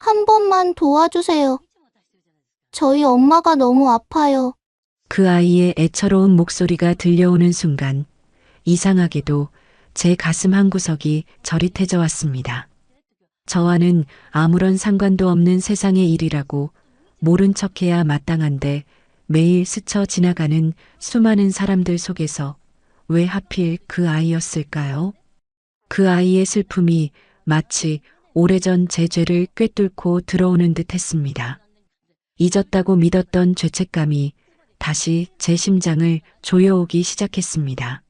한 번만 도와주세요. 저희 엄마가 너무 아파요. 그 아이의 애처로운 목소리가 들려오는 순간 이상하게도 제 가슴 한구석이 저릿해져 왔습니다. 저와는 아무런 상관도 없는 세상의 일이라고 모른 척해야 마땅한데 매일 스쳐 지나가는 수많은 사람들 속에서 왜 하필 그 아이였을까요? 그 아이의 슬픔이 마치 오래전 제 죄를 꿰뚫고 들어오는 듯 했습니다. 잊었다고 믿었던 죄책감이 다시 제 심장을 조여오기 시작했습니다.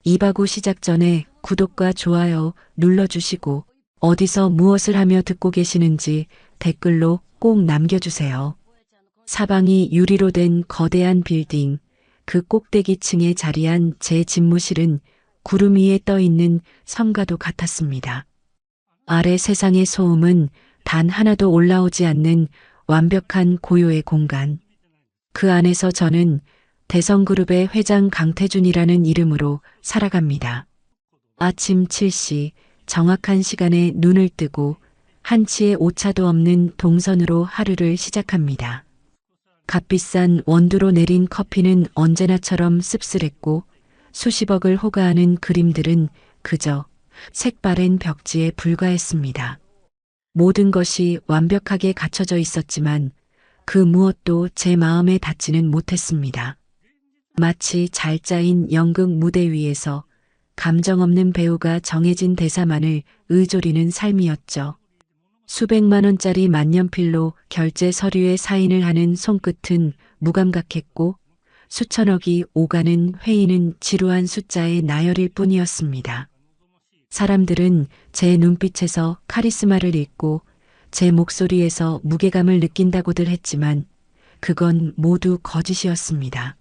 이바구 시작 전에 구독과 좋아요 눌러주시고 어디서 무엇을 하며 듣고 계시는지 댓글로 꼭 남겨주세요. 사방이 유리로 된 거대한 빌딩, 그 꼭대기층에 자리한 제 집무실은 구름 위에 떠 있는 성과도 같았습니다. 아래 세상의 소음은 단 하나도 올라오지 않는 완벽한 고요의 공간. 그 안에서 저는 대성그룹의 회장 강태준이라는 이름으로 살아갑니다. 아침 7시 정확한 시간에 눈을 뜨고 한치의 오차도 없는 동선으로 하루를 시작합니다. 값비싼 원두로 내린 커피는 언제나처럼 씁쓸했고 수십억을 호가하는 그림들은 그저 색바랜 벽지에 불과했습니다. 모든 것이 완벽하게 갖춰져 있었지만 그 무엇도 제 마음에 닿지는 못했습니다. 마치 잘 짜인 연극 무대 위에서 감정 없는 배우가 정해진 대사만을 의조리는 삶이었죠. 수백만 원짜리 만년필로 결제 서류에 사인을 하는 손끝은 무감각했고 수천억이 오가는 회의는 지루한 숫자의 나열일 뿐이었습니다. 사람들은 제 눈빛에서 카리스마를 읽고 제 목소리에서 무게감을 느낀다고들 했지만 그건 모두 거짓이었습니다.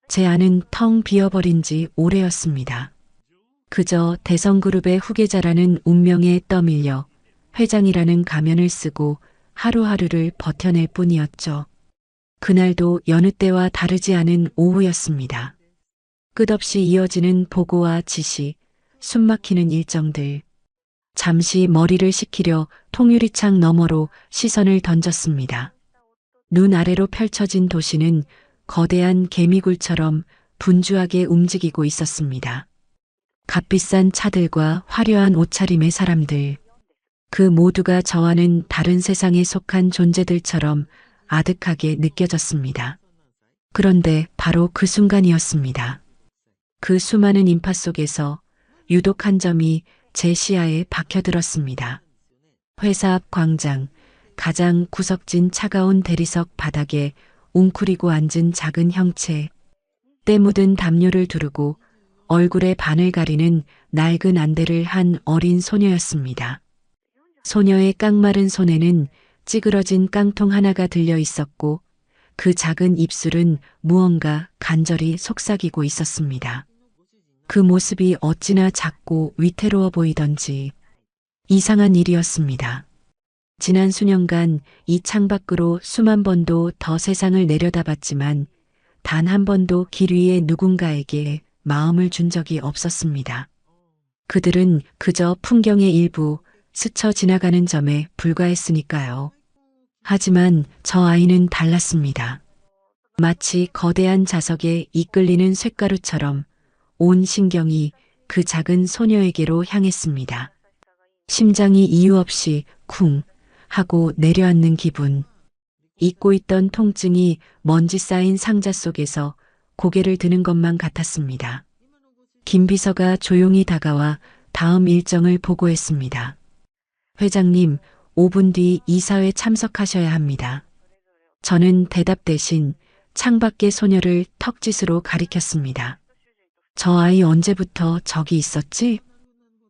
제 안은 텅 비어버린 지 오래였습니다. 그저 대성그룹의 후계자라는 운명에 떠밀려 회장이라는 가면을 쓰고 하루하루를 버텨낼 뿐이었죠. 그날도 여느 때와 다르지 않은 오후였습니다. 끝없이 이어지는 보고와 지시, 숨막히는 일정들. 잠시 머리를 식히려 통유리창 너머로 시선을 던졌습니다. 눈 아래로 펼쳐진 도시는 거대한 개미굴처럼 분주하게 움직이고 있었습니다. 값비싼 차들과 화려한 옷차림의 사람들. 그 모두가 저와는 다른 세상에 속한 존재들처럼 아득하게 느껴졌습니다. 그런데 바로 그 순간이었습니다. 그 수많은 인파 속에서 유독 한 점이 제 시야에 박혀들었습니다. 회사 앞 광장, 가장 구석진 차가운 대리석 바닥에 웅크리고 앉은 작은 형체, 때 묻은 담요를 두르고 얼굴에 반을 가리는 낡은 안대를 한 어린 소녀였습니다. 소녀의 깡마른 손에는 찌그러진 깡통 하나가 들려 있었고 그 작은 입술은 무언가 간절히 속삭이고 있었습니다. 그 모습이 어찌나 작고 위태로워 보이던지 이상한 일이었습니다. 지난 수년간 이 창밖으로 수만 번도 더 세상을 내려다봤지만 단 한 번도 길 위에 누군가에게 마음을 준 적이 없었습니다. 그들은 그저 풍경의 일부, 스쳐 지나가는 점에 불과했으니까요. 하지만 저 아이는 달랐습니다. 마치 거대한 자석에 이끌리는 쇳가루처럼 온 신경이 그 작은 소녀에게로 향했습니다. 심장이 이유 없이 쿵 하고 내려앉는 기분. 잊고 있던 통증이 먼지 쌓인 상자 속에서 고개를 드는 것만 같았습니다. 김 비서가 조용히 다가와 다음 일정을 보고했습니다. 회장님, 5분 뒤 이사회 참석하셔야 합니다. 저는 대답 대신 창밖의 소녀를 턱짓으로 가리켰습니다. 저 아이 언제부터 저기 있었지?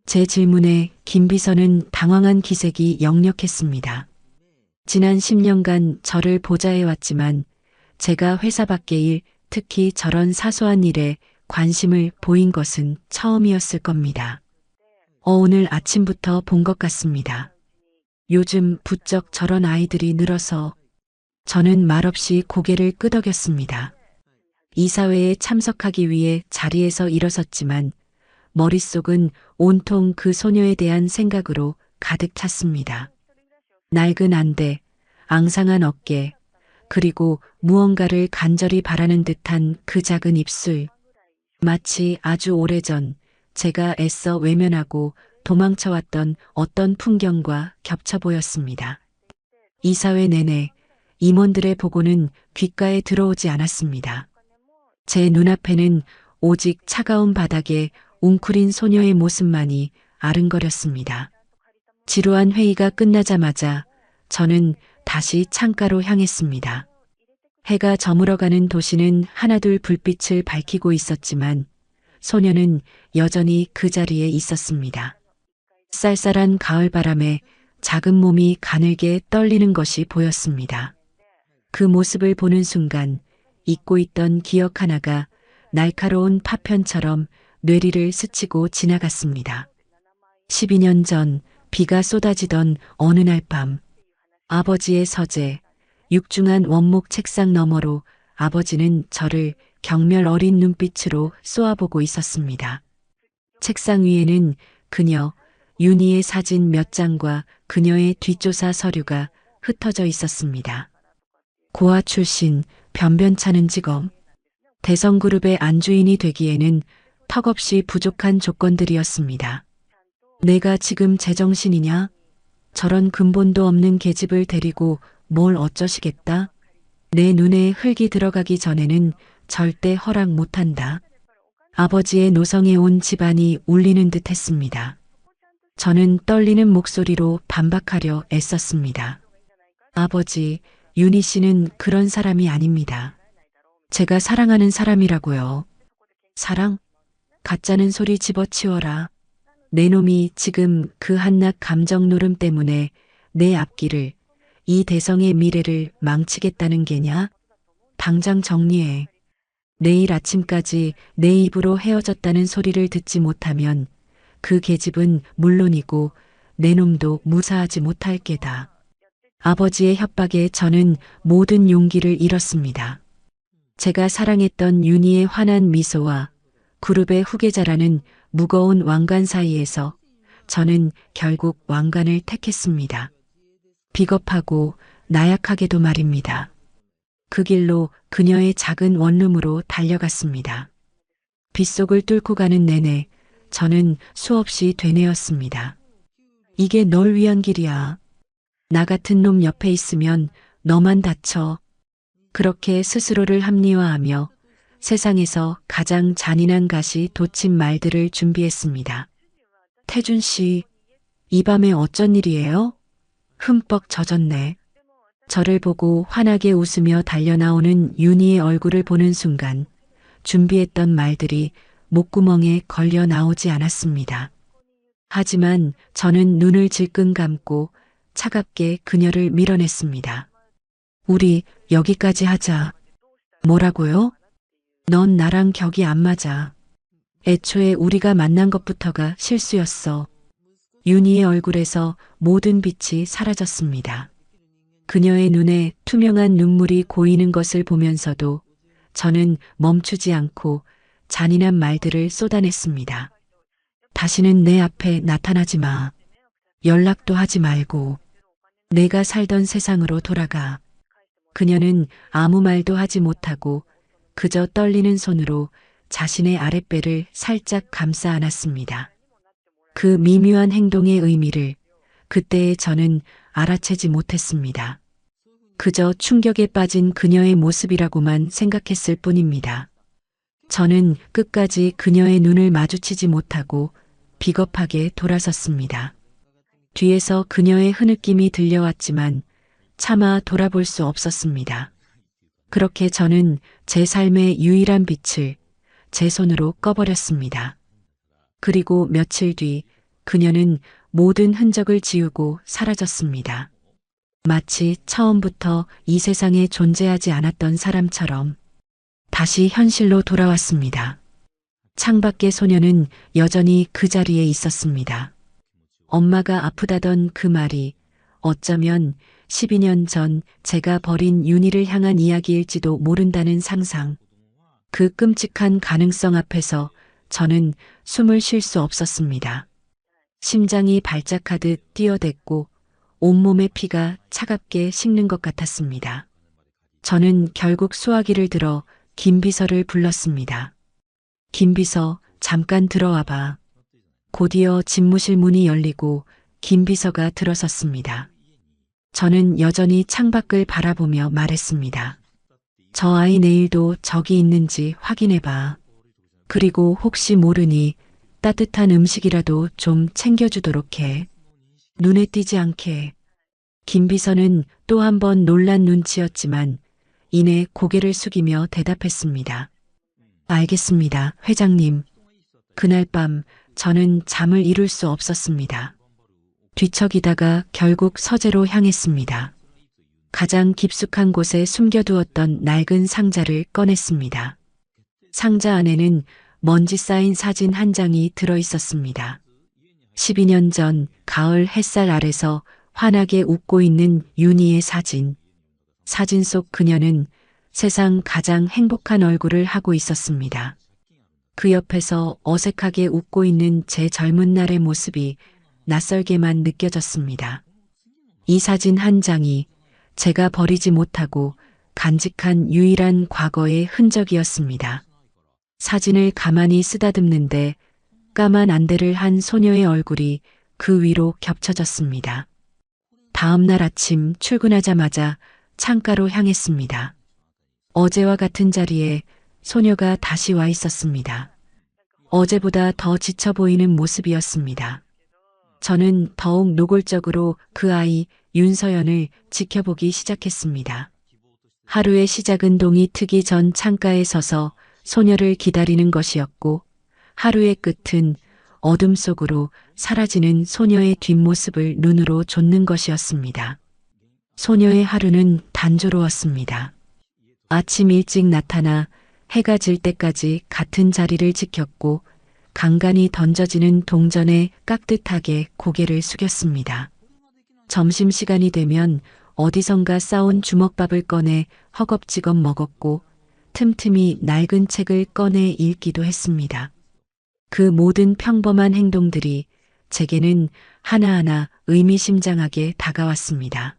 제 질문에 김 비서는 당황한 기색이 역력했습니다. 지난 10년간 저를 보좌해왔지만 제가 회사 밖의 일, 특히 저런 사소한 일에 관심을 보인 것은 처음이었을 겁니다. 오늘 아침부터 본 것 같습니다. 요즘 부쩍 저런 아이들이 늘어서 저는 말없이 고개를 끄덕였습니다. 이사회에 참석하기 위해 자리에서 일어섰지만 머릿속은 온통 그 소녀에 대한 생각으로 가득 찼습니다. 낡은 안대, 앙상한 어깨, 그리고 무언가를 간절히 바라는 듯한 그 작은 입술. 마치 아주 오래전 제가 애써 외면하고 도망쳐왔던 어떤 풍경과 겹쳐 보였습니다. 이사회 내내 임원들의 보고는 귓가에 들어오지 않았습니다. 제 눈앞에는 오직 차가운 바닥에 웅크린 소녀의 모습만이 아른거렸습니다. 지루한 회의가 끝나자마자 저는 다시 창가로 향했습니다. 해가 저물어가는 도시는 하나둘 불빛을 밝히고 있었지만 소녀는 여전히 그 자리에 있었습니다. 쌀쌀한 가을바람에 작은 몸이 가늘게 떨리는 것이 보였습니다. 그 모습을 보는 순간 잊고 있던 기억 하나가 날카로운 파편처럼 뇌리를 스치고 지나갔습니다. 12년 전 비가 쏟아지던 어느 날 밤, 아버지의 서재, 육중한 원목 책상 너머로 아버지는 저를 경멸 어린 눈빛으로 쏘아보고 있었습니다. 책상 위에는 그녀, 윤희의 사진 몇 장과 그녀의 뒷조사 서류가 흩어져 있었습니다. 고아 출신, 변변찮은 직업, 대성그룹의 안주인이 되기에는 턱없이 부족한 조건들이었습니다. 내가 지금 제정신이냐? 저런 근본도 없는 계집을 데리고 뭘 어쩌시겠다? 내 눈에 흙이 들어가기 전에는 절대 허락 못한다. 아버지의 노성에 온 집안이 울리는 듯 했습니다. 저는 떨리는 목소리로 반박하려 애썼습니다. 아버지, 윤희 씨는 그런 사람이 아닙니다. 제가 사랑하는 사람이라고요. 사랑? 가짜는 소리 집어치워라. 내 놈이 지금 그 한낱 감정 노름 때문에 내 앞길을, 이 대성의 미래를 망치겠다는 게냐? 당장 정리해. 내일 아침까지 내 입으로 헤어졌다는 소리를 듣지 못하면 그 계집은 물론이고 내 놈도 무사하지 못할 게다. 아버지의 협박에 저는 모든 용기를 잃었습니다. 제가 사랑했던 윤희의 환한 미소와 그룹의 후계자라는 무거운 왕관 사이에서 저는 결국 왕관을 택했습니다. 비겁하고 나약하게도 말입니다. 그 길로 그녀의 작은 원룸으로 달려갔습니다. 빗속을 뚫고 가는 내내 저는 수없이 되뇌었습니다. 이게 널 위한 길이야. 나 같은 놈 옆에 있으면 너만 다쳐. 그렇게 스스로를 합리화하며 세상에서 가장 잔인한 가시 돋친 말들을 준비했습니다. 태준 씨, 이 밤에 어쩐 일이에요? 흠뻑 젖었네. 저를 보고 환하게 웃으며 달려나오는 윤희의 얼굴을 보는 순간 준비했던 말들이 목구멍에 걸려 나오지 않았습니다. 하지만 저는 눈을 질끈 감고 차갑게 그녀를 밀어냈습니다. 우리 여기까지 하자. 뭐라고요? 넌 나랑 격이 안 맞아. 애초에 우리가 만난 것부터가 실수였어. 윤희의 얼굴에서 모든 빛이 사라졌습니다. 그녀의 눈에 투명한 눈물이 고이는 것을 보면서도 저는 멈추지 않고 잔인한 말들을 쏟아냈습니다. 다시는 내 앞에 나타나지 마. 연락도 하지 말고 내가 살던 세상으로 돌아가. 그녀는 아무 말도 하지 못하고 그저 떨리는 손으로 자신의 아랫배를 살짝 감싸 안았습니다. 그 미묘한 행동의 의미를 그때의 저는 알아채지 못했습니다. 그저 충격에 빠진 그녀의 모습이라고만 생각했을 뿐입니다. 저는 끝까지 그녀의 눈을 마주치지 못하고 비겁하게 돌아섰습니다. 뒤에서 그녀의 흐느낌이 들려왔지만 차마 돌아볼 수 없었습니다. 그렇게 저는 제 삶의 유일한 빛을 제 손으로 꺼버렸습니다. 그리고 며칠 뒤 그녀는 모든 흔적을 지우고 사라졌습니다. 마치 처음부터 이 세상에 존재하지 않았던 사람처럼 다시 현실로 돌아왔습니다. 창밖의 소녀는 여전히 그 자리에 있었습니다. 엄마가 아프다던 그 말이 어쩌면 12년 전 제가 버린 윤희를 향한 이야기일지도 모른다는 상상. 그 끔찍한 가능성 앞에서 저는 숨을 쉴 수 없었습니다. 심장이 발작하듯 뛰어댔고 온몸의 피가 차갑게 식는 것 같았습니다. 저는 결국 수화기를 들어 김비서를 불렀습니다. 김비서, 잠깐 들어와 봐. 곧이어 집무실 문이 열리고 김비서가 들어섰습니다. 저는 여전히 창밖을 바라보며 말했습니다. 저 아이 내일도 저기 있는지 확인해봐. 그리고 혹시 모르니 따뜻한 음식이라도 좀 챙겨주도록 해. 눈에 띄지 않게. 김비서는 또 한 번 놀란 눈치였지만 이내 고개를 숙이며 대답했습니다. 알겠습니다, 회장님. 그날 밤 저는 잠을 이룰 수 없었습니다. 뒤척이다가 결국 서재로 향했습니다. 가장 깊숙한 곳에 숨겨두었던 낡은 상자를 꺼냈습니다. 상자 안에는 먼지 쌓인 사진 한 장이 들어 있었습니다. 12년 전 가을 햇살 아래서 환하게 웃고 있는 윤희의 사진. 사진 속 그녀는 세상 가장 행복한 얼굴을 하고 있었습니다. 그 옆에서 어색하게 웃고 있는 제 젊은 날의 모습이 낯설게만 느껴졌습니다. 이 사진 한 장이 제가 버리지 못하고 간직한 유일한 과거의 흔적이었습니다. 사진을 가만히 쓰다듬는데 까만 안대를 한 소녀의 얼굴이 그 위로 겹쳐졌습니다. 다음 날 아침 출근하자마자 창가로 향했습니다. 어제와 같은 자리에 소녀가 다시 와 있었습니다. 어제보다 더 지쳐 보이는 모습이었습니다. 저는 더욱 노골적으로 그 아이 윤서연을 지켜보기 시작했습니다. 하루의 시작은 동이 트기 전 창가에 서서 소녀를 기다리는 것이었고 하루의 끝은 어둠 속으로 사라지는 소녀의 뒷모습을 눈으로 좇는 것이었습니다. 소녀의 하루는 단조로웠습니다. 아침 일찍 나타나 해가 질 때까지 같은 자리를 지켰고 간간히 던져지는 동전에 깍듯하게 고개를 숙였습니다. 점심시간이 되면 어디선가 싸온 주먹밥을 꺼내 허겁지겁 먹었고 틈틈이 낡은 책을 꺼내 읽기도 했습니다. 그 모든 평범한 행동들이 제게는 하나하나 의미심장하게 다가왔습니다.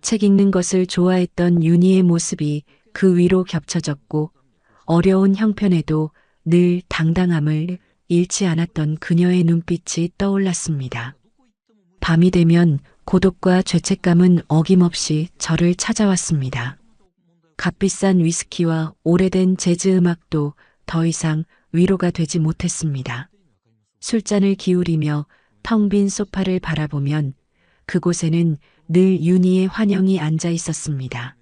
책 읽는 것을 좋아했던 윤희의 모습이 그 위로 겹쳐졌고 어려운 형편에도 늘 당당함을 잃지 않았던 그녀의 눈빛이 떠올랐습니다. 밤이 되면 고독과 죄책감은 어김없이 저를 찾아왔습니다. 값비싼 위스키와 오래된 재즈 음악도 더 이상 위로가 되지 못했습니다. 술잔을 기울이며 텅 빈 소파를 바라보면 그곳에는 늘 윤희의 환영이 앉아 있었습니다.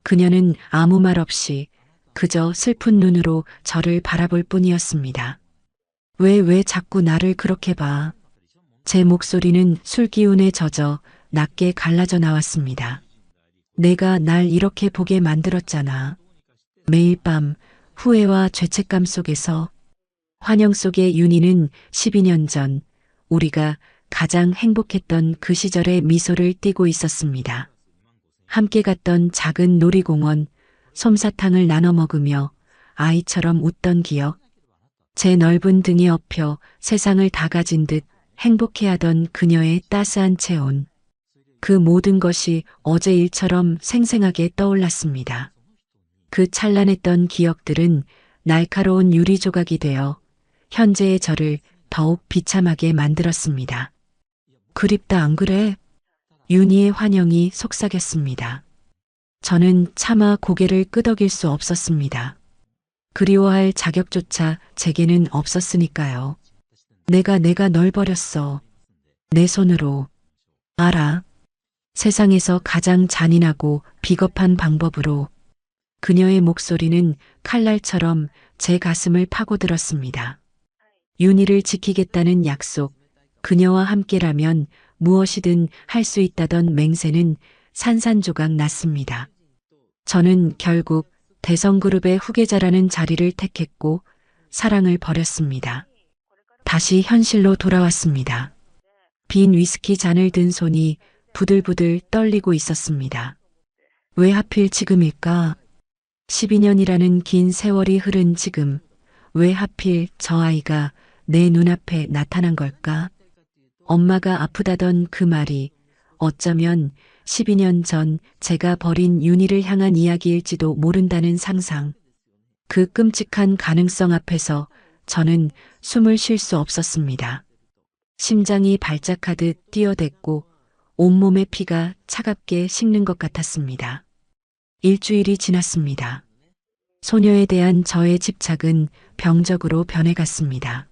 그녀는 아무 말 없이 그저 슬픈 눈으로 저를 바라볼 뿐이었습니다. 왜 자꾸 나를 그렇게 봐? 제 목소리는 술 기운에 젖어 낮게 갈라져 나왔습니다. 내가 날 이렇게 보게 만들었잖아. 매일 밤 후회와 죄책감 속에서 환영 속의 윤희는 12년 전 우리가 가장 행복했던 그 시절의 미소를 띠고 있었습니다. 함께 갔던 작은 놀이공원, 솜사탕을 나눠 먹으며 아이처럼 웃던 기억, 제 넓은 등에 엎여 세상을 다 가진 듯 행복해하던 그녀의 따스한 체온. 그 모든 것이 어제 일처럼 생생하게 떠올랐습니다. 그 찬란했던 기억들은 날카로운 유리 조각이 되어 현재의 저를 더욱 비참하게 만들었습니다. 그립다 안 그래? 윤희의 환영이 속삭였습니다. 저는 차마 고개를 끄덕일 수 없었습니다. 그리워할 자격조차 제게는 없었으니까요. 내가 널 버렸어. 내 손으로. 알아. 세상에서 가장 잔인하고 비겁한 방법으로. 그녀의 목소리는 칼날처럼 제 가슴을 파고들었습니다. 윤희를 지키겠다는 약속, 그녀와 함께라면 무엇이든 할 수 있다던 맹세는 산산조각 났습니다. 저는 결국 대성그룹의 후계자라는 자리를 택했고 사랑을 버렸습니다. 다시 현실로 돌아왔습니다. 빈 위스키 잔을 든 손이 부들부들 떨리고 있었습니다. 왜 하필 지금일까? 12년이라는 긴 세월이 흐른 지금, 왜 하필 저 아이가 내 눈앞에 나타난 걸까? 엄마가 아프다던 그 말이 어쩌면 12년 전 제가 버린 윤희를 향한 이야기일지도 모른다는 상상. 그 끔찍한 가능성 앞에서 저는 숨을 쉴 수 없었습니다. 심장이 발작하듯 뛰어댔고 온몸의 피가 차갑게 식는 것 같았습니다. 일주일이 지났습니다. 소녀에 대한 저의 집착은 병적으로 변해갔습니다.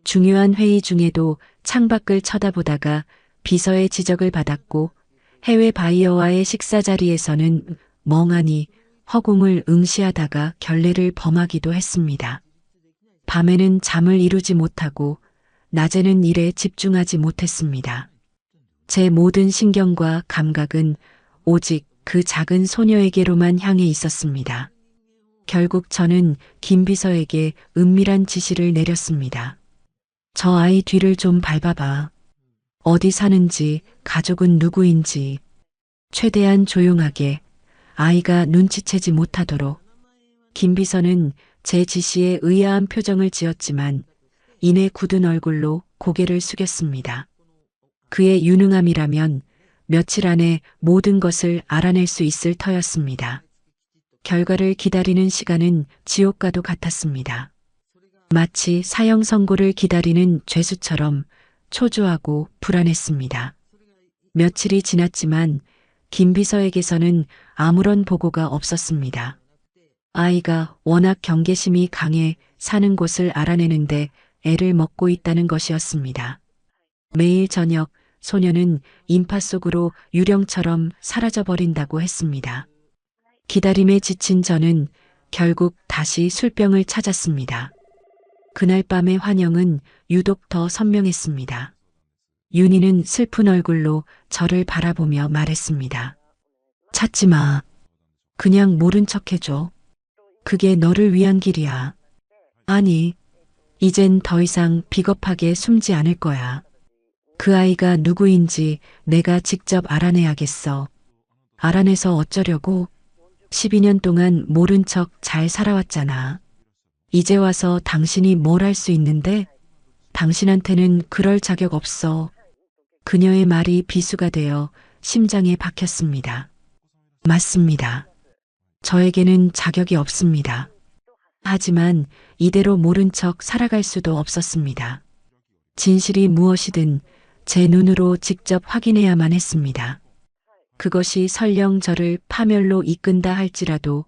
중요한 회의 중에도 창밖을 쳐다보다가 비서의 지적을 받았고 해외 바이어와의 식사 자리에서는 멍하니 허공을 응시하다가 결례를 범하기도 했습니다. 밤에는 잠을 이루지 못하고 낮에는 일에 집중하지 못했습니다. 제 모든 신경과 감각은 오직 그 작은 소녀에게로만 향해 있었습니다. 결국 저는 김 비서에게 은밀한 지시를 내렸습니다. 저 아이 뒤를 좀 밟아봐. 어디 사는지, 가족은 누구인지. 최대한 조용하게, 아이가 눈치채지 못하도록. 김 비서는 제 지시에 의아한 표정을 지었지만 이내 굳은 얼굴로 고개를 숙였습니다. 그의 유능함이라면 며칠 안에 모든 것을 알아낼 수 있을 터였습니다. 결과를 기다리는 시간은 지옥과도 같았습니다. 마치 사형 선고를 기다리는 죄수처럼 초조하고 불안했습니다. 며칠이 지났지만 김 비서에게서는 아무런 보고가 없었습니다. 아이가 워낙 경계심이 강해 사는 곳을 알아내는데 애를 먹고 있다는 것이었습니다. 매일 저녁 소녀는 인파 속으로 유령처럼 사라져버린다고 했습니다. 기다림에 지친 저는 결국 다시 술병을 찾았습니다. 그날 밤의 환영은 유독 더 선명했습니다. 윤희는 슬픈 얼굴로 저를 바라보며 말했습니다. 찾지 마. 그냥 모른 척 해줘. 그게 너를 위한 길이야. 아니, 이젠 더 이상 비겁하게 숨지 않을 거야. 그 아이가 누구인지 내가 직접 알아내야겠어. 알아내서 어쩌려고? 12년 동안 모른 척 잘 살아왔잖아. 이제 와서 당신이 뭘 할 수 있는데? 당신한테는 그럴 자격 없어. 그녀의 말이 비수가 되어 심장에 박혔습니다. 맞습니다. 저에게는 자격이 없습니다. 하지만 이대로 모른 척 살아갈 수도 없었습니다. 진실이 무엇이든 제 눈으로 직접 확인해야만 했습니다. 그것이 설령 저를 파멸로 이끈다 할지라도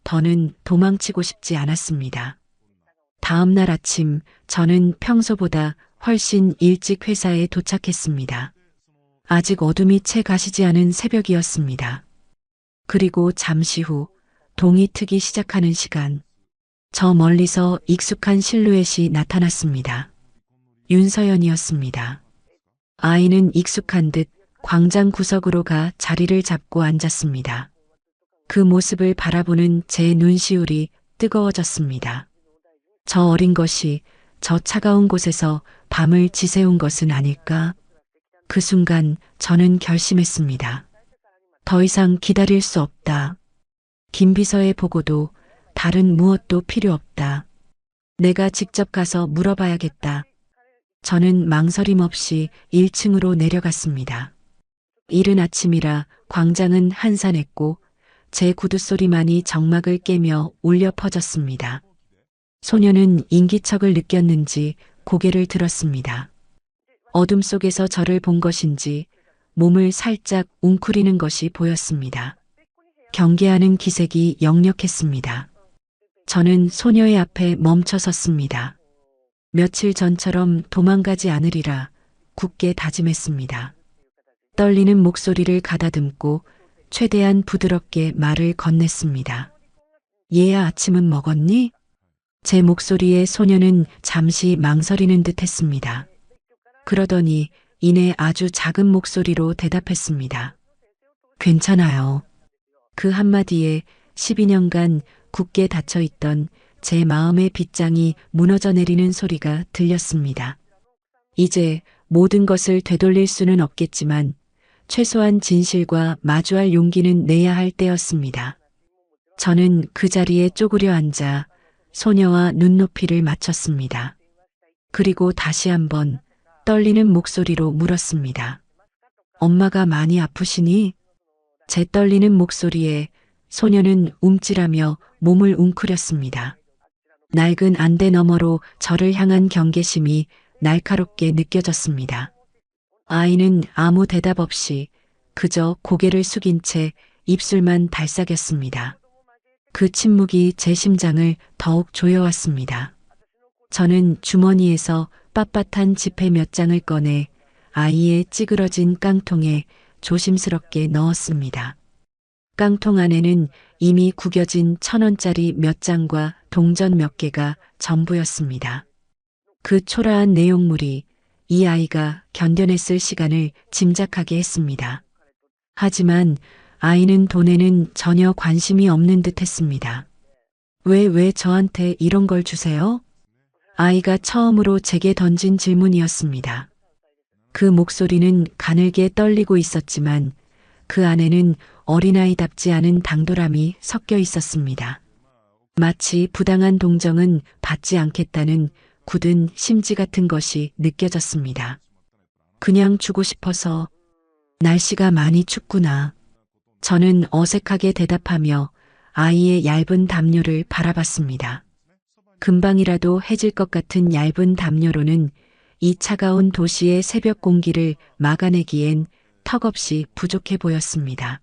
더는 도망치고 싶지 않았습니다. 다음 날 아침 저는 평소보다 훨씬 일찍 회사에 도착했습니다. 아직 어둠이 채 가시지 않은 새벽이었습니다. 그리고 잠시 후 동이 트기 시작하는 시간, 저 멀리서 익숙한 실루엣이 나타났습니다. 윤서연이었습니다. 아이는 익숙한 듯 광장 구석으로 가 자리를 잡고 앉았습니다. 그 모습을 바라보는 제 눈시울이 뜨거워졌습니다. 저 어린 것이 저 차가운 곳에서 밤을 지새운 것은 아닐까? 그 순간 저는 결심했습니다. 더 이상 기다릴 수 없다. 김 비서의 보고도 다른 무엇도 필요 없다. 내가 직접 가서 물어봐야겠다. 저는 망설임 없이 1층으로 내려갔습니다. 이른 아침이라 광장은 한산했고 제 구두 소리만이 정막을 깨며 울려 퍼졌습니다. 소녀는 인기척을 느꼈는지 고개를 들었습니다. 어둠 속에서 저를 본 것인지 몸을 살짝 웅크리는 것이 보였습니다. 경계하는 기색이 역력했습니다. 저는 소녀의 앞에 멈춰 섰습니다. 며칠 전처럼 도망가지 않으리라 굳게 다짐했습니다. 떨리는 목소리를 가다듬고 최대한 부드럽게 말을 건넸습니다. 얘야, 아침은 먹었니? 제 목소리에 소녀는 잠시 망설이는 듯 했습니다. 그러더니 이내 아주 작은 목소리로 대답했습니다. 괜찮아요. 그 한마디에 12년간 굳게 닫혀있던 제 마음의 빗장이 무너져 내리는 소리가 들렸습니다. 이제 모든 것을 되돌릴 수는 없겠지만 최소한 진실과 마주할 용기는 내야 할 때였습니다. 저는 그 자리에 쪼그려 앉아 소녀와 눈높이를 맞췄습니다. 그리고 다시 한번 떨리는 목소리로 물었습니다. 엄마가 많이 아프시니? 제 떨리는 목소리에 소녀는 움찔하며 몸을 웅크렸습니다. 낡은 안대 너머로 저를 향한 경계심이 날카롭게 느껴졌습니다. 아이는 아무 대답 없이 그저 고개를 숙인 채 입술만 달싹였습니다. 그 침묵이 제 심장을 더욱 조여왔습니다. 저는 주머니에서 빳빳한 지폐 몇 장을 꺼내 아이의 찌그러진 깡통에 조심스럽게 넣었습니다. 깡통 안에는 이미 구겨진 1,000원짜리 몇 장과 동전 몇 개가 전부였습니다. 그 초라한 내용물이 이 아이가 견뎌냈을 시간을 짐작하게 했습니다. 하지만 아이는 돈에는 전혀 관심이 없는 듯 했습니다. 왜 저한테 이런 걸 주세요? 아이가 처음으로 제게 던진 질문이었습니다. 그 목소리는 가늘게 떨리고 있었지만 그 안에는 어린아이답지 않은 당돌함이 섞여 있었습니다. 마치 부당한 동정은 받지 않겠다는 굳은 심지 같은 것이 느껴졌습니다. 그냥 주고 싶어서. 날씨가 많이 춥구나. 저는 어색하게 대답하며 아이의 얇은 담요를 바라봤습니다. 금방이라도 해질 것 같은 얇은 담요로는 이 차가운 도시의 새벽 공기를 막아내기엔 턱없이 부족해 보였습니다.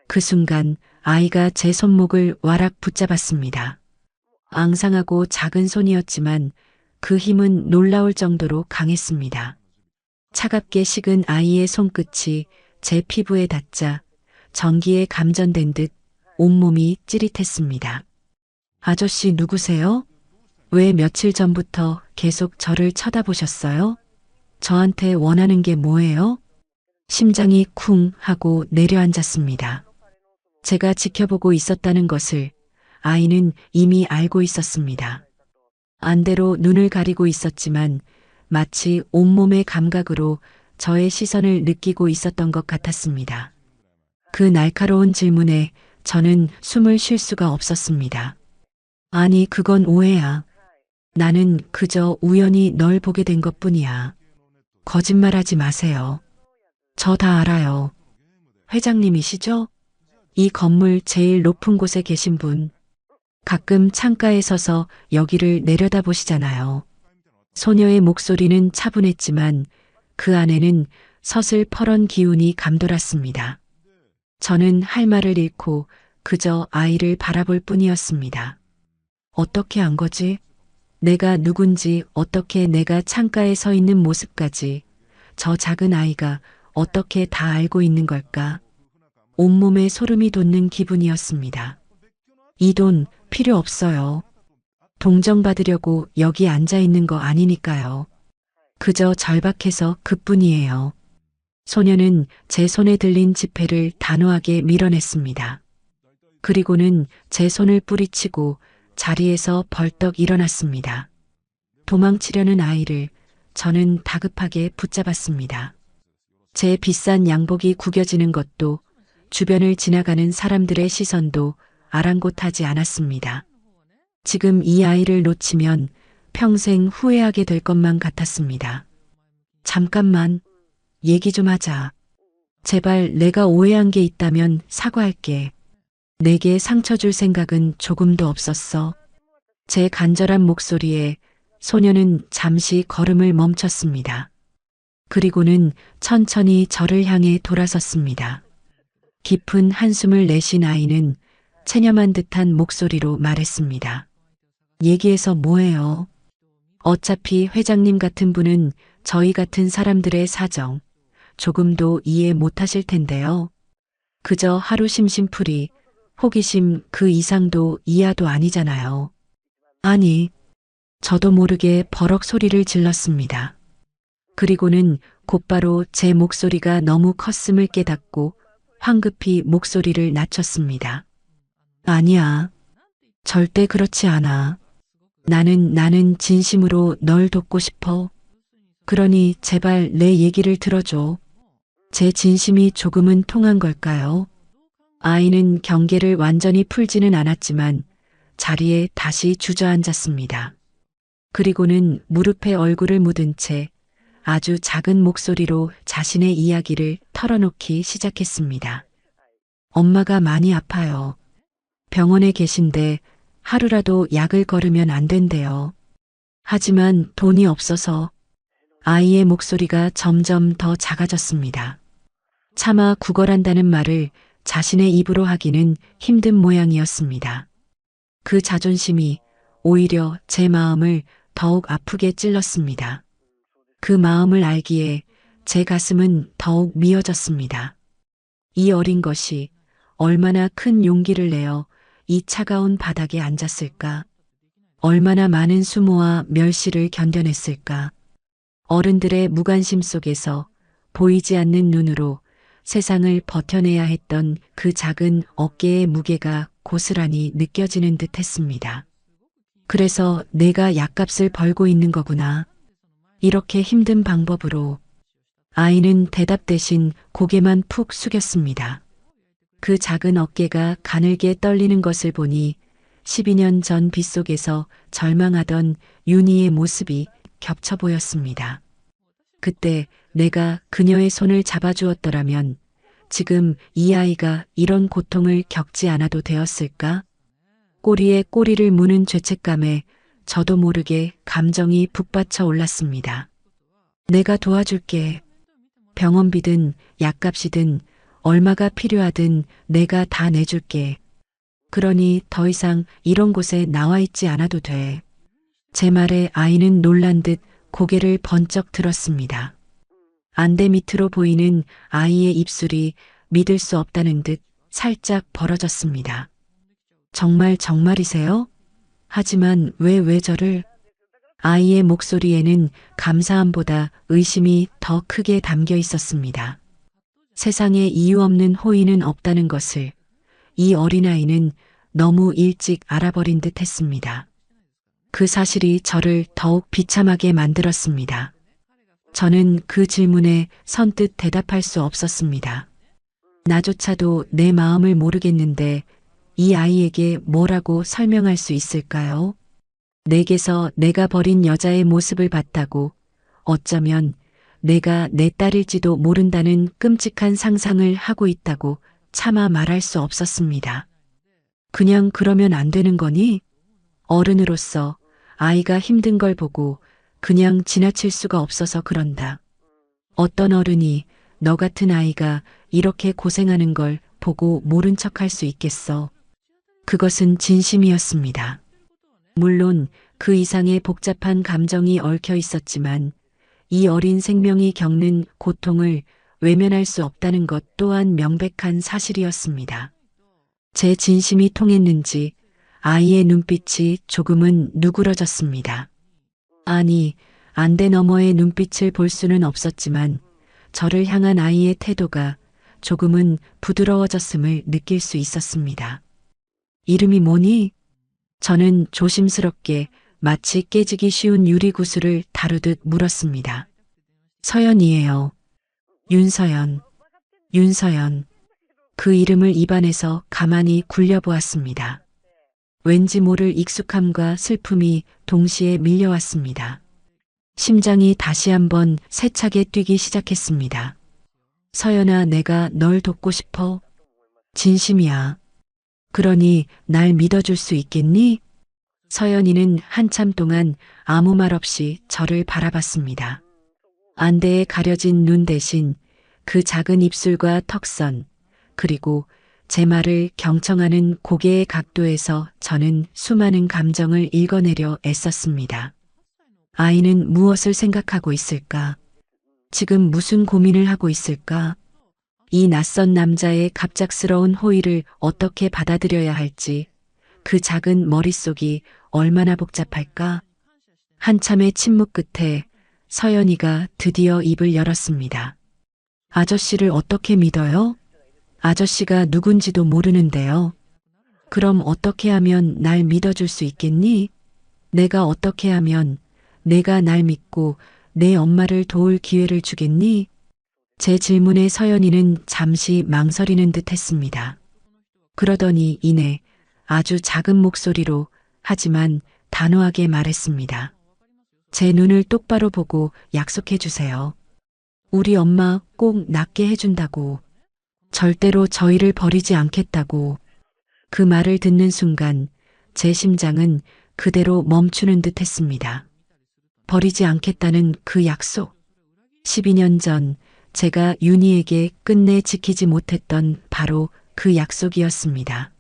그 순간 아이가 제 손목을 와락 붙잡았습니다. 앙상하고 작은 손이었지만 그 힘은 놀라울 정도로 강했습니다. 차갑게 식은 아이의 손끝이 제 피부에 닿자 전기에 감전된 듯 온몸이 찌릿했습니다. 아저씨 누구세요? 왜 며칠 전부터 계속 저를 쳐다보셨어요? 저한테 원하는 게 뭐예요? 심장이 쿵 하고 내려앉았습니다. 제가 지켜보고 있었다는 것을 아이는 이미 알고 있었습니다. 안대로 눈을 가리고 있었지만 마치 온몸의 감각으로 저의 시선을 느끼고 있었던 것 같았습니다. 그 날카로운 질문에 저는 숨을 쉴 수가 없었습니다. 아니, 그건 오해야. 나는 그저 우연히 널 보게 된 것뿐이야. 거짓말하지 마세요. 저 다 알아요. 회장님이시죠? 이 건물 제일 높은 곳에 계신 분. 가끔 창가에 서서 여기를 내려다보시잖아요. 소녀의 목소리는 차분했지만 그 안에는 서슬퍼런 기운이 감돌았습니다. 저는 할 말을 잃고 그저 아이를 바라볼 뿐이었습니다. 어떻게 안 거지? 내가 누군지, 어떻게 내가 창가에 서 있는 모습까지 저 작은 아이가 어떻게 다 알고 있는 걸까? 온몸에 소름이 돋는 기분이었습니다. 이 돈 필요 없어요. 동정받으려고 여기 앉아 있는 거 아니니까요. 그저 절박해서 그뿐이에요. 소녀는 제 손에 들린 지폐를 단호하게 밀어냈습니다. 그리고는 제 손을 뿌리치고 자리에서 벌떡 일어났습니다. 도망치려는 아이를 저는 다급하게 붙잡았습니다. 제 비싼 양복이 구겨지는 것도 주변을 지나가는 사람들의 시선도 아랑곳하지 않았습니다. 지금 이 아이를 놓치면 평생 후회하게 될 것만 같았습니다. 잠깐만, 얘기 좀 하자. 제발 내가 오해한 게 있다면 사과할게. 내게 상처 줄 생각은 조금도 없었어. 제 간절한 목소리에 소녀는 잠시 걸음을 멈췄습니다. 그리고는 천천히 저를 향해 돌아섰습니다. 깊은 한숨을 내쉰 아이는 체념한 듯한 목소리로 말했습니다. 얘기해서 뭐해요? 어차피 회장님 같은 분은 저희 같은 사람들의 사정 조금도 이해 못하실 텐데요. 그저 하루 심심풀이, 호기심 그 이상도 이하도 아니잖아요. 아니, 저도 모르게 버럭 소리를 질렀습니다. 그리고는 곧바로 제 목소리가 너무 컸음을 깨닫고 황급히 목소리를 낮췄습니다. 아니야. 절대 그렇지 않아. 나는 진심으로 널 돕고 싶어. 그러니 제발 내 얘기를 들어줘. 제 진심이 조금은 통한 걸까요? 아이는 경계를 완전히 풀지는 않았지만 자리에 다시 주저앉았습니다. 그리고는 무릎에 얼굴을 묻은 채 아주 작은 목소리로 자신의 이야기를 털어놓기 시작했습니다. 엄마가 많이 아파요. 병원에 계신데 하루라도 약을 걸으면 안 된대요. 하지만 돈이 없어서. 아이의 목소리가 점점 더 작아졌습니다. 차마 구걸한다는 말을 자신의 입으로 하기는 힘든 모양이었습니다. 그 자존심이 오히려 제 마음을 더욱 아프게 찔렀습니다. 그 마음을 알기에 제 가슴은 더욱 미어졌습니다. 이 어린 것이 얼마나 큰 용기를 내어 이 차가운 바닥에 앉았을까? 얼마나 많은 수모와 멸시를 견뎌냈을까? 어른들의 무관심 속에서 보이지 않는 눈으로 세상을 버텨내야 했던 그 작은 어깨의 무게가 고스란히 느껴지는 듯 했습니다. 그래서 내가 약값을 벌고 있는 거구나. 이렇게 힘든 방법으로. 아이는 대답 대신 고개만 푹 숙였습니다. 그 작은 어깨가 가늘게 떨리는 것을 보니 12년 전 빗속에서 절망하던 윤희의 모습이 겹쳐 보였습니다. 그때 내가 그녀의 손을 잡아주었더라면 지금 이 아이가 이런 고통을 겪지 않아도 되었을까? 꼬리에 꼬리를 무는 죄책감에 저도 모르게 감정이 북받쳐 올랐습니다. 내가 도와줄게. 병원비든 약값이든 얼마가 필요하든 내가 다 내줄게. 그러니 더 이상 이런 곳에 나와 있지 않아도 돼. 제 말에 아이는 놀란 듯 고개를 번쩍 들었습니다. 안대 밑으로 보이는 아이의 입술이 믿을 수 없다는 듯 살짝 벌어졌습니다. 정말이세요? 하지만 왜 저를? 아이의 목소리에는 감사함보다 의심이 더 크게 담겨 있었습니다. 세상에 이유 없는 호의는 없다는 것을 이 어린아이는 너무 일찍 알아버린 듯 했습니다. 그 사실이 저를 더욱 비참하게 만들었습니다. 저는 그 질문에 선뜻 대답할 수 없었습니다. 나조차도 내 마음을 모르겠는데 이 아이에게 뭐라고 설명할 수 있을까요? 내게서 내가 버린 여자의 모습을 봤다고, 어쩌면 내가 내 딸일지도 모른다는 끔찍한 상상을 하고 있다고 차마 말할 수 없었습니다. 그냥 그러면 안 되는 거니? 어른으로서 아이가 힘든 걸 보고 그냥 지나칠 수가 없어서 그런다. 어떤 어른이 너 같은 아이가 이렇게 고생하는 걸 보고 모른 척할 수 있겠어. 그것은 진심이었습니다. 물론 그 이상의 복잡한 감정이 얽혀 있었지만 이 어린 생명이 겪는 고통을 외면할 수 없다는 것 또한 명백한 사실이었습니다. 제 진심이 통했는지 아이의 눈빛이 조금은 누그러졌습니다. 아니, 안대 너머의 눈빛을 볼 수는 없었지만 저를 향한 아이의 태도가 조금은 부드러워졌음을 느낄 수 있었습니다. 이름이 뭐니? 저는 조심스럽게 마치 깨지기 쉬운 유리구슬을 다루듯 물었습니다. 서연이에요. 윤서연. 그 이름을 입안에서 가만히 굴려보았습니다. 왠지 모를 익숙함과 슬픔이 동시에 밀려왔습니다. 심장이 다시 한번 세차게 뛰기 시작했습니다. 서연아, 내가 널 돕고 싶어. 진심이야. 그러니 날 믿어줄 수 있겠니? 서연이는 한참 동안 아무 말 없이 저를 바라봤습니다. 안대에 가려진 눈 대신 그 작은 입술과 턱선, 그리고 제 말을 경청하는 고개의 각도에서 저는 수많은 감정을 읽어내려 애썼습니다. 아이는 무엇을 생각하고 있을까? 지금 무슨 고민을 하고 있을까? 이 낯선 남자의 갑작스러운 호의를 어떻게 받아들여야 할지, 그 작은 머릿속이 얼마나 복잡할까? 한참의 침묵 끝에 서연이가 드디어 입을 열었습니다. 아저씨를 어떻게 믿어요? 아저씨가 누군지도 모르는데요. 그럼 어떻게 하면 날 믿어줄 수 있겠니? 내가 어떻게 하면 내가 날 믿고 내 엄마를 도울 기회를 주겠니? 제 질문에 서연이는 잠시 망설이는 듯 했습니다. 그러더니 이내 아주 작은 목소리로 하지만 단호하게 말했습니다. 제 눈을 똑바로 보고 약속해 주세요. 우리 엄마 꼭 낫게 해준다고. 절대로 저희를 버리지 않겠다고. 그 말을 듣는 순간 제 심장은 그대로 멈추는 듯 했습니다. 버리지 않겠다는 그 약속. 12년 전 제가 윤희에게 끝내 지키지 못했던 바로 그 약속이었습니다.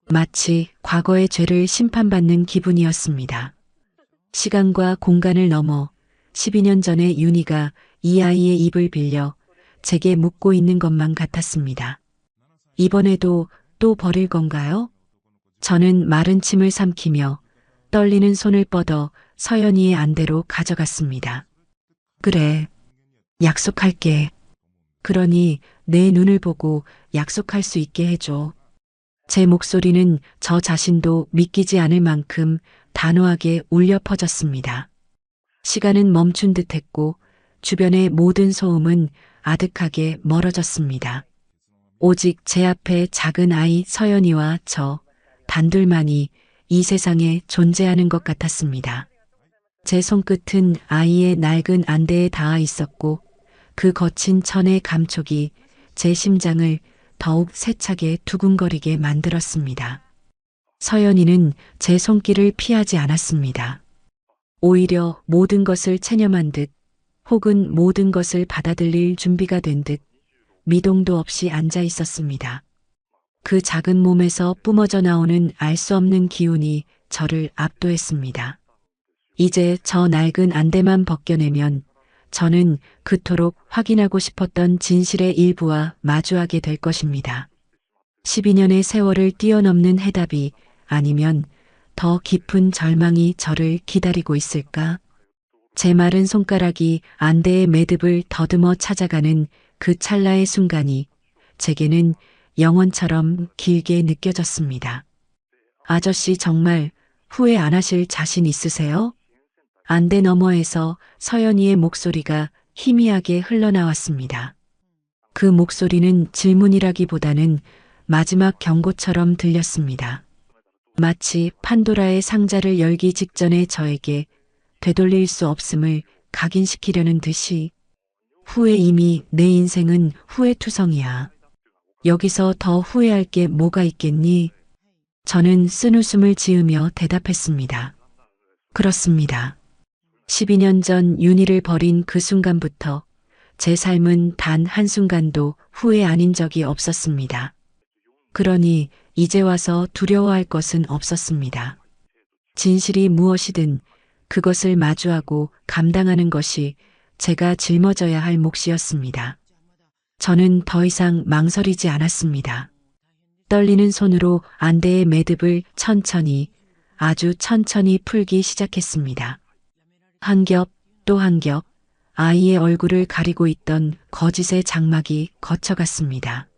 마치 과거의 죄를 심판받는 기분이었습니다. 시간과 공간을 넘어 12년 전에 윤희가 이 아이의 입을 빌려 제게 묻고 있는 것만 같았습니다. 이번에도 또 버릴 건가요? 저는 마른 침을 삼키며 떨리는 손을 뻗어 서연이의 안대로 가져갔습니다. 그래, 약속할게. 그러니 내 눈을 보고 약속할 수 있게 해줘. 제 목소리는 저 자신도 믿기지 않을 만큼 단호하게 울려 퍼졌습니다. 시간은 멈춘 듯 했고 주변의 모든 소음은 아득하게 멀어졌습니다. 오직 제 앞에 작은 아이 서연이와 저 단둘만이 이 세상에 존재하는 것 같았습니다. 제 손끝은 아이의 낡은 안대에 닿아 있었고 그 거친 천의 감촉이 제 심장을 더욱 세차게 두근거리게 만들었습니다. 서연이는 제 손길을 피하지 않았습니다. 오히려 모든 것을 체념한 듯 혹은 모든 것을 받아들일 준비가 된 듯 미동도 없이 앉아 있었습니다. 그 작은 몸에서 뿜어져 나오는 알 수 없는 기운이 저를 압도했습니다. 이제 저 낡은 안대만 벗겨내면 저는 그토록 확인하고 싶었던 진실의 일부와 마주하게 될 것입니다. 12년의 세월을 뛰어넘는 해답이 아니면 더 깊은 절망이 저를 기다리고 있을까? 제 마른 손가락이 안대의 매듭을 더듬어 찾아가는 그 찰나의 순간이 제게는 영원처럼 길게 느껴졌습니다. 아저씨 정말 후회 안 하실 자신 있으세요? 안대 너머에서 서연이의 목소리가 희미하게 흘러나왔습니다. 그 목소리는 질문이라기보다는 마지막 경고처럼 들렸습니다. 마치 판도라의 상자를 열기 직전에 저에게 되돌릴 수 없음을 각인시키려는 듯이 후회 이미 내 인생은 후회투성이야. 여기서 더 후회할 게 뭐가 있겠니? 저는 쓴웃음을 지으며 대답했습니다. 그렇습니다. 12년 전 윤희를 버린 그 순간부터 제 삶은 단 한순간도 후회 아닌 적이 없었습니다. 그러니 이제 와서 두려워할 것은 없었습니다. 진실이 무엇이든 그것을 마주하고 감당하는 것이 제가 짊어져야 할 몫이었습니다. 저는 더 이상 망설이지 않았습니다. 떨리는 손으로 안대의 매듭을 천천히, 아주 천천히 풀기 시작했습니다. 한 겹, 또 한 겹, 아이의 얼굴을 가리고 있던 거짓의 장막이 거쳐갔습니다.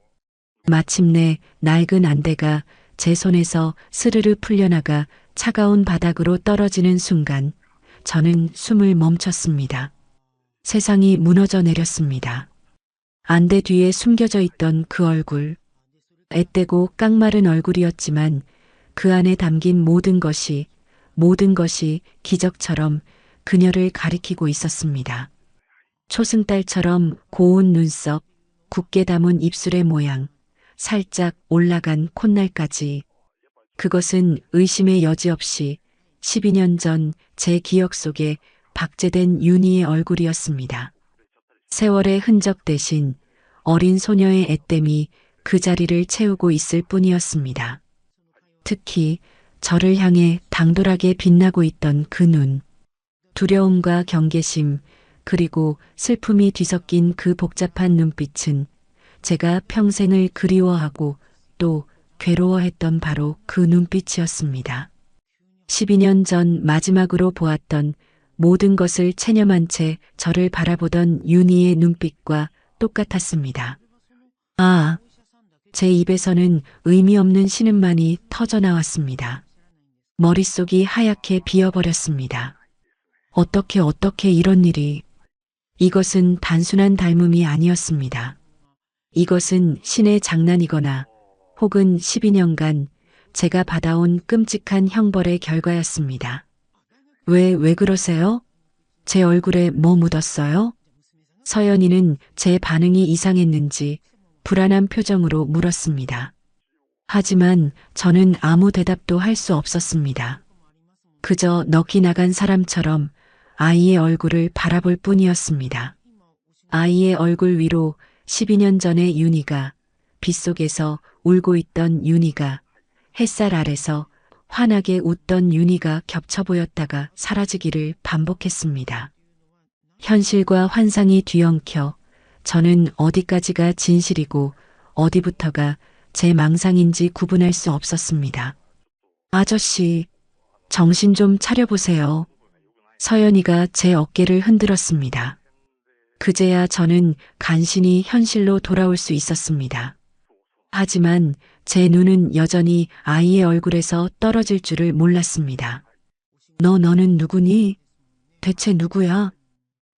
마침내 낡은 안대가 제 손에서 스르르 풀려나가 차가운 바닥으로 떨어지는 순간 저는 숨을 멈췄습니다. 세상이 무너져 내렸습니다. 안대 뒤에 숨겨져 있던 그 얼굴, 앳되고 깡마른 얼굴이었지만 그 안에 담긴 모든 것이 기적처럼 그녀를 가리키고 있었습니다. 초승달처럼 고운 눈썹, 굳게 담은 입술의 모양, 살짝 올라간 콧날까지. 그것은 의심의 여지 없이 12년 전 제 기억 속에 박제된 윤희의 얼굴이었습니다. 세월의 흔적 대신 어린 소녀의 앳됨이 그 자리를 채우고 있을 뿐이었습니다. 특히 저를 향해 당돌하게 빛나고 있던 그 눈, 두려움과 경계심, 그리고 슬픔이 뒤섞인 그 복잡한 눈빛은 제가 평생을 그리워하고 또 괴로워했던 바로 그 눈빛이었습니다. 12년 전 마지막으로 보았던 모든 것을 체념한 채 저를 바라보던 윤희의 눈빛과 똑같았습니다. 아, 제 입에서는 의미 없는 신음만이 터져 나왔습니다. 머릿속이 하얗게 비어버렸습니다. 어떻게 이런 일이. 이것은 단순한 닮음이 아니었습니다. 이것은 신의 장난이거나 혹은 12년간 제가 받아온 끔찍한 형벌의 결과였습니다. 왜 그러세요? 제 얼굴에 뭐 묻었어요? 서연이는 제 반응이 이상했는지 불안한 표정으로 물었습니다. 하지만 저는 아무 대답도 할 수 없었습니다. 그저 넋이 나간 사람처럼 아이의 얼굴을 바라볼 뿐이었습니다. 아이의 얼굴 위로 12년 전의 윤희가, 빗속에서 울고 있던 윤희가, 햇살 아래서 환하게 웃던 윤희가 겹쳐 보였다가 사라지기를 반복했습니다. 현실과 환상이 뒤엉켜 저는 어디까지가 진실이고 어디부터가 제 망상인지 구분할 수 없었습니다. 아저씨, 정신 좀 차려보세요. 서연이가 제 어깨를 흔들었습니다. 그제야 저는 간신히 현실로 돌아올 수 있었습니다. 하지만 제 눈은 여전히 아이의 얼굴에서 떨어질 줄을 몰랐습니다. 너는 누구니? 대체 누구야?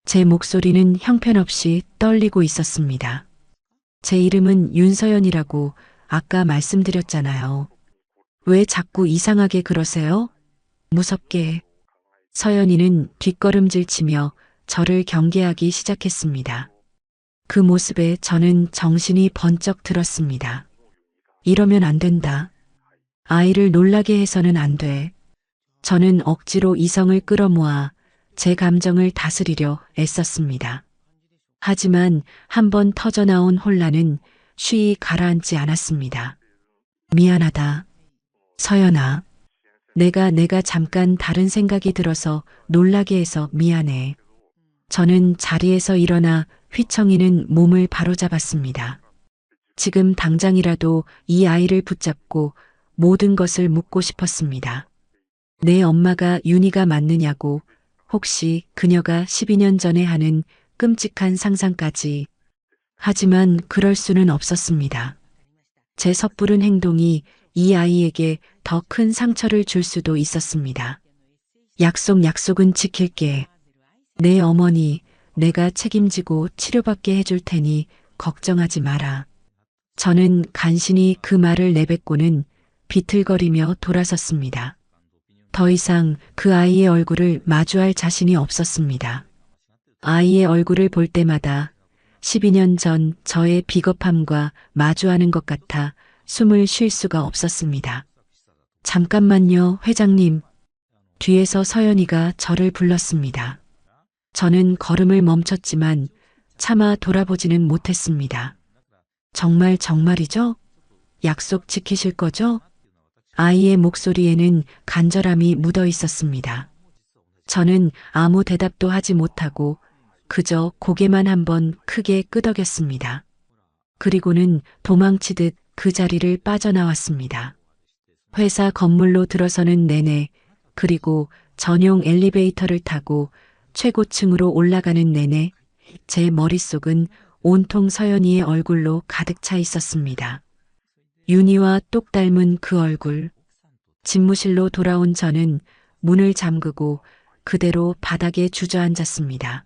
제 목소리는 형편없이 떨리고 있었습니다. 제 이름은 윤서연이라고 아까 말씀드렸잖아요. 왜 자꾸 이상하게 그러세요? 무섭게. 서연이는 뒷걸음질 치며 저를 경계하기 시작했습니다. 그 모습에 저는 정신이 번쩍 들었습니다. 이러면 안 된다. 아이를 놀라게 해서는 안 돼. 저는 억지로 이성을 끌어모아 제 감정을 다스리려 애썼습니다. 하지만 한번 터져나온 혼란은 쉬이 가라앉지 않았습니다. 미안하다. 서연아. 내가 잠깐 다른 생각이 들어서 놀라게 해서 미안해. 저는 자리에서 일어나 휘청이는 몸을 바로잡았습니다. 지금 당장이라도 이 아이를 붙잡고 모든 것을 묻고 싶었습니다. 내 엄마가 윤희가 맞느냐고, 혹시 그녀가 12년 전에 하는 끔찍한 상상까지. 하지만 그럴 수는 없었습니다. 제 섣부른 행동이 이 아이에게 더 큰 상처를 줄 수도 있었습니다. 약속은 지킬게. 내 어머니, 내가 책임지고 치료받게 해줄 테니 걱정하지 마라. 저는 간신히 그 말을 내뱉고는 비틀거리며 돌아섰습니다. 더 이상 그 아이의 얼굴을 마주할 자신이 없었습니다. 아이의 얼굴을 볼 때마다 12년 전 저의 비겁함과 마주하는 것 같아 숨을 쉴 수가 없었습니다. 잠깐만요, 회장님. 뒤에서 서연이가 저를 불렀습니다. 저는 걸음을 멈췄지만 차마 돌아보지는 못했습니다. 정말이죠? 약속 지키실 거죠? 아이의 목소리에는 간절함이 묻어 있었습니다. 저는 아무 대답도 하지 못하고 그저 고개만 한번 크게 끄덕였습니다. 그리고는 도망치듯 그 자리를 빠져나왔습니다. 회사 건물로 들어서는 내내, 그리고 전용 엘리베이터를 타고 최고층으로 올라가는 내내 제 머릿속은 온통 서연이의 얼굴로 가득 차 있었습니다. 윤희와 똑 닮은 그 얼굴. 집무실로 돌아온 저는 문을 잠그고 그대로 바닥에 주저앉았습니다.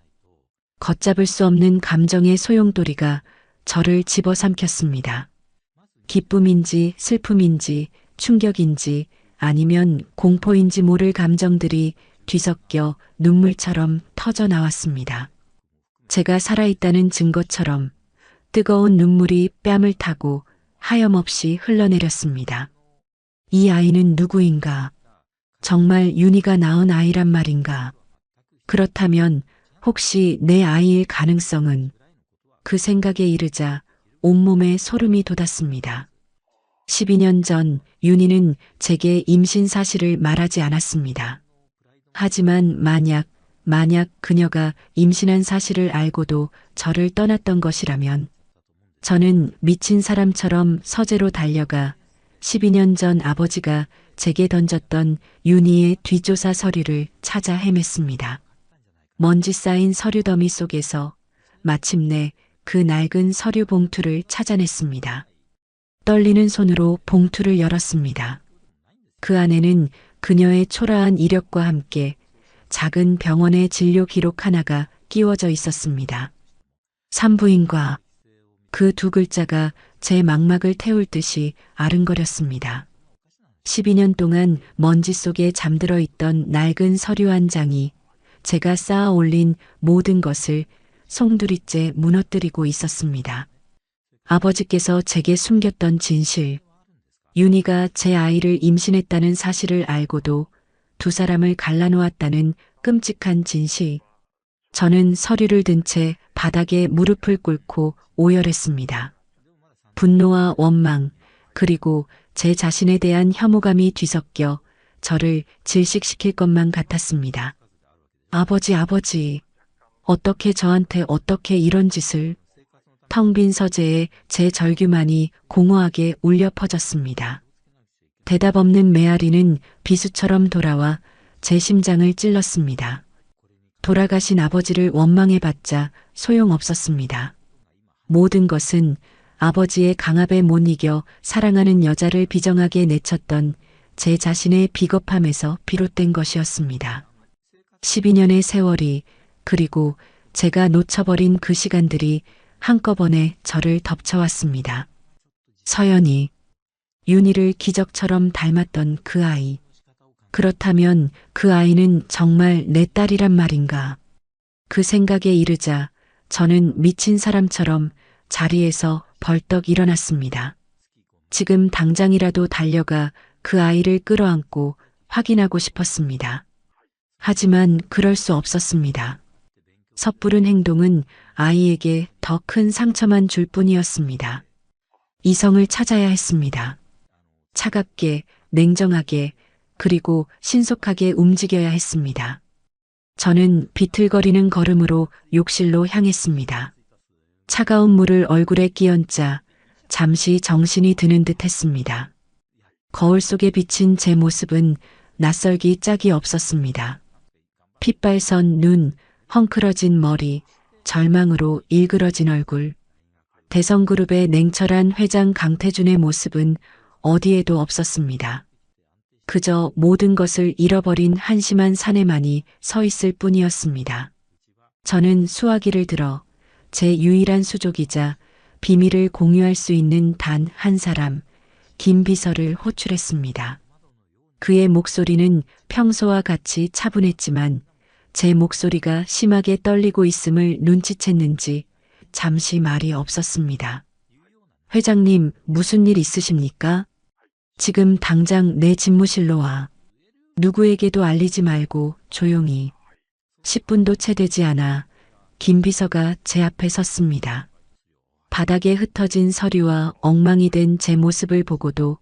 걷잡을 수 없는 감정의 소용돌이가 저를 집어삼켰습니다. 기쁨인지 슬픔인지 충격인지 아니면 공포인지 모를 감정들이 뒤섞여 눈물처럼 터져 나왔습니다. 제가 살아있다는 증거처럼 뜨거운 눈물이 뺨을 타고 하염없이 흘러내렸습니다. 이 아이는 누구인가? 정말 윤희가 낳은 아이란 말인가? 그렇다면 혹시 내 아이일 가능성은? 그 생각에 이르자 온몸에 소름이 돋았습니다. 12년 전 윤희는 제게 임신 사실을 말하지 않았습니다. 하지만 만약 그녀가 임신한 사실을 알고도 저를 떠났던 것이라면 저는 미친 사람처럼 서재로 달려가 12년 전 아버지가 제게 던졌던 윤희의 뒷조사 서류를 찾아 헤맸습니다. 먼지 쌓인 서류 더미 속에서 마침내 그 낡은 서류 봉투를 찾아냈습니다. 떨리는 손으로 봉투를 열었습니다. 그 안에는 그녀의 초라한 이력과 함께 작은 병원의 진료 기록 하나가 끼워져 있었습니다. 산부인과. 그 두 글자가 제 망막을 태울 듯이 아른거렸습니다. 12년 동안 먼지 속에 잠들어 있던 낡은 서류 한 장이 제가 쌓아 올린 모든 것을 송두리째 무너뜨리고 있었습니다. 아버지께서 제게 숨겼던 진실, 윤희가 제 아이를 임신했다는 사실을 알고도 두 사람을 갈라놓았다는 끔찍한 진실. 저는 서류를 든 채 바닥에 무릎을 꿇고 오열했습니다. 분노와 원망, 그리고 제 자신에 대한 혐오감이 뒤섞여 저를 질식시킬 것만 같았습니다. 아버지, 어떻게 저한테 어떻게 이런 짓을? 텅 빈 서재에 제 절규만이 공허하게 울려 퍼졌습니다. 대답 없는 메아리는 비수처럼 돌아와 제 심장을 찔렀습니다. 돌아가신 아버지를 원망해봤자 소용없었습니다. 모든 것은 아버지의 강압에 못 이겨 사랑하는 여자를 비정하게 내쳤던 제 자신의 비겁함에서 비롯된 것이었습니다. 12년의 세월이, 그리고 제가 놓쳐버린 그 시간들이 한꺼번에 저를 덮쳐왔습니다. 서연이, 윤희를 기적처럼 닮았던 그 아이. 그렇다면 그 아이는 정말 내 딸이란 말인가? 그 생각에 이르자 저는 미친 사람처럼 자리에서 벌떡 일어났습니다. 지금 당장이라도 달려가 그 아이를 끌어안고 확인하고 싶었습니다. 하지만 그럴 수 없었습니다. 섣부른 행동은 아이에게 더 큰 상처만 줄 뿐이었습니다. 이성을 찾아야 했습니다. 차갑게, 냉정하게, 그리고 신속하게 움직여야 했습니다. 저는 비틀거리는 걸음으로 욕실로 향했습니다. 차가운 물을 얼굴에 끼얹자 잠시 정신이 드는 듯 했습니다. 거울 속에 비친 제 모습은 낯설기 짝이 없었습니다. 핏발선 눈, 헝클어진 머리, 절망으로 일그러진 얼굴. 대성그룹의 냉철한 회장 강태준의 모습은 어디에도 없었습니다. 그저 모든 것을 잃어버린 한심한 사내만이 서 있을 뿐이었습니다. 저는 수화기를 들어 제 유일한 수족이자 비밀을 공유할 수 있는 단 한 사람, 김비서를 호출했습니다. 그의 목소리는 평소와 같이 차분했지만 제 목소리가 심하게 떨리고 있음을 눈치챘는지 잠시 말이 없었습니다. 회장님, 무슨 일 있으십니까? 지금 당장 내 집무실로 와. 누구에게도 알리지 말고 조용히. 10분도 채 되지 않아 김 비서가 제 앞에 섰습니다. 바닥에 흩어진 서류와 엉망이 된 제 모습을 보고도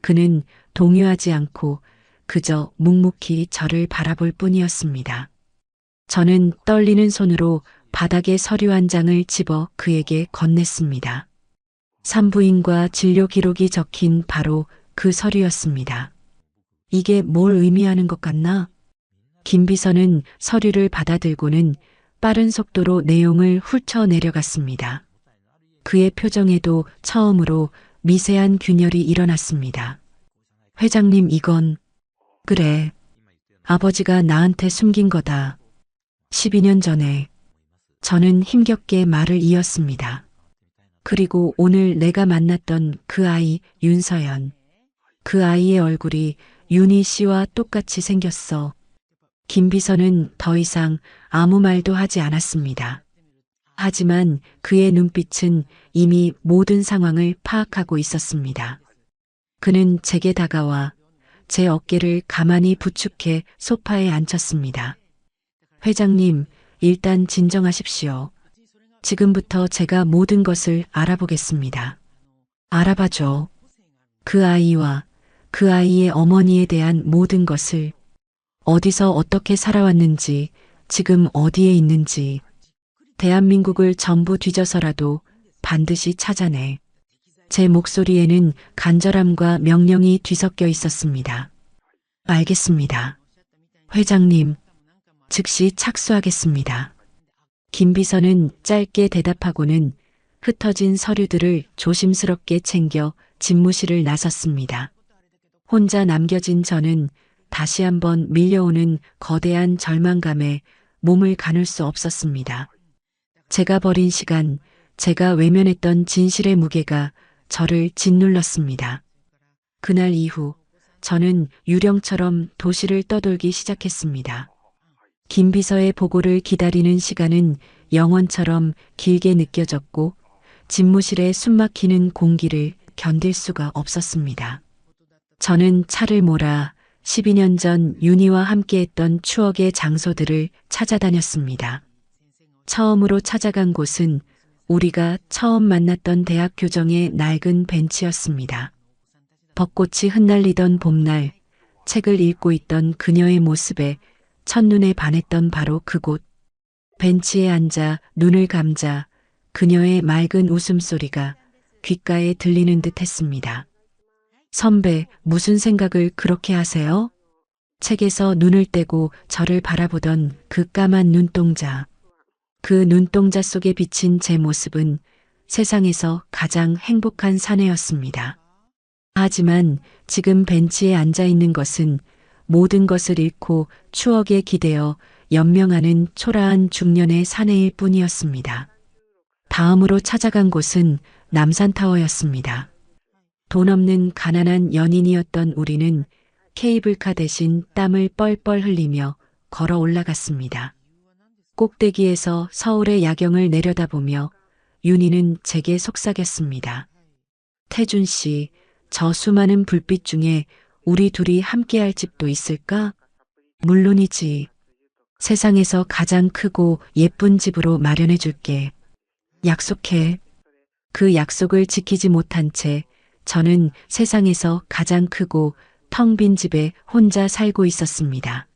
그는 동요하지 않고 그저 묵묵히 저를 바라볼 뿐이었습니다. 저는 떨리는 손으로 바닥에 서류 한 장을 집어 그에게 건넸습니다. 산부인과 진료 기록이 적힌 바로 그 서류였습니다. 이게 뭘 의미하는 것 같나? 김 비서는 서류를 받아들고는 빠른 속도로 내용을 훑어 내려갔습니다. 그의 표정에도 처음으로 미세한 균열이 일어났습니다. 회장님, 이건... 그래. 아버지가 나한테 숨긴 거다. 12년 전에. 저는 힘겹게 말을 이었습니다. 그리고 오늘 내가 만났던 그 아이 윤서연. 그 아이의 얼굴이 윤희 씨와 똑같이 생겼어. 김 비서는 더 이상 아무 말도 하지 않았습니다. 하지만 그의 눈빛은 이미 모든 상황을 파악하고 있었습니다. 그는 제게 다가와 제 어깨를 가만히 부축해 소파에 앉혔습니다. 회장님, 일단 진정하십시오. 지금부터 제가 모든 것을 알아보겠습니다. 알아봐줘. 그 아이와 그 아이의 어머니에 대한 모든 것을. 어디서 어떻게 살아왔는지, 지금 어디에 있는지. 대한민국을 전부 뒤져서라도 반드시 찾아내. 제 목소리에는 간절함과 명령이 뒤섞여 있었습니다. 알겠습니다. 회장님, 즉시 착수하겠습니다. 김 비서는 짧게 대답하고는 흩어진 서류들을 조심스럽게 챙겨 집무실을 나섰습니다. 혼자 남겨진 저는 다시 한번 밀려오는 거대한 절망감에 몸을 가눌 수 없었습니다. 제가 버린 시간, 제가 외면했던 진실의 무게가 저를 짓눌렀습니다. 그날 이후 저는 유령처럼 도시를 떠돌기 시작했습니다. 김 비서의 보고를 기다리는 시간은 영원처럼 길게 느껴졌고 집무실에 숨막히는 공기를 견딜 수가 없었습니다. 저는 차를 몰아 12년 전 윤희와 함께했던 추억의 장소들을 찾아다녔습니다. 처음으로 찾아간 곳은 우리가 처음 만났던 대학 교정의 낡은 벤치였습니다. 벚꽃이 흩날리던 봄날, 책을 읽고 있던 그녀의 모습에 첫눈에 반했던 바로 그곳. 벤치에 앉아 눈을 감자 그녀의 맑은 웃음소리가 귓가에 들리는 듯 했습니다. 선배, 무슨 생각을 그렇게 하세요? 책에서 눈을 떼고 저를 바라보던 그 까만 눈동자. 그 눈동자 속에 비친 제 모습은 세상에서 가장 행복한 사내였습니다. 하지만 지금 벤치에 앉아 있는 것은 모든 것을 잃고 추억에 기대어 연명하는 초라한 중년의 사내일 뿐이었습니다. 다음으로 찾아간 곳은 남산타워였습니다. 돈 없는 가난한 연인이었던 우리는 케이블카 대신 땀을 뻘뻘 흘리며 걸어 올라갔습니다. 꼭대기에서 서울의 야경을 내려다보며 윤희는 제게 속삭였습니다. 태준 씨, 저 수많은 불빛 중에 우리 둘이 함께할 집도 있을까? 물론이지. 세상에서 가장 크고 예쁜 집으로 마련해 줄게. 약속해. 그 약속을 지키지 못한 채 저는 세상에서 가장 크고 텅 빈 집에 혼자 살고 있었습니다.